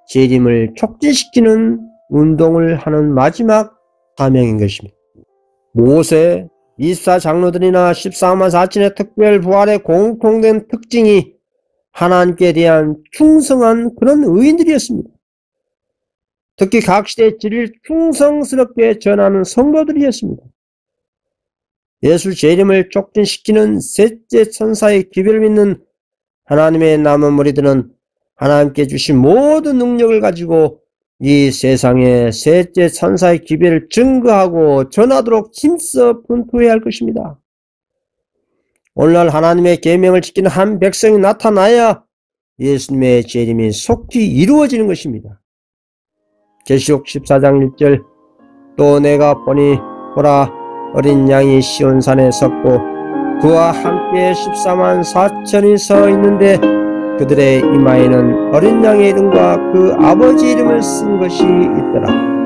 재림을 촉진시키는 운동을 하는 마지막 사명인 것입니다. 모세, 24장로들이나 14만 4천의 특별 부활의 공통된 특징이 하나님께 대한 충성한 그런 의인들이었습니다. 특히 각 시대의 진리를 충성스럽게 전하는 성도들이었습니다. 예수 재림을 촉진시키는 셋째 천사의 기별을 믿는 하나님의 남은 무리들은 하나님께 주신 모든 능력을 가지고 이 세상에 셋째 천사의 기별을 증거하고 전하도록 힘써 분투해야 할 것입니다. 오늘날 하나님의 계명을 지키는 한 백성이 나타나야 예수님의 재림이 속히 이루어지는 것입니다. 계시록 14장 1절 또 내가 보니 보라 어린 양이 시온산에 섰고 그와 함께 14만 4천이 서 있는데 그들의 이마에는 어린 양의 이름과 그 아버지 이름을 쓴 것이 있더라.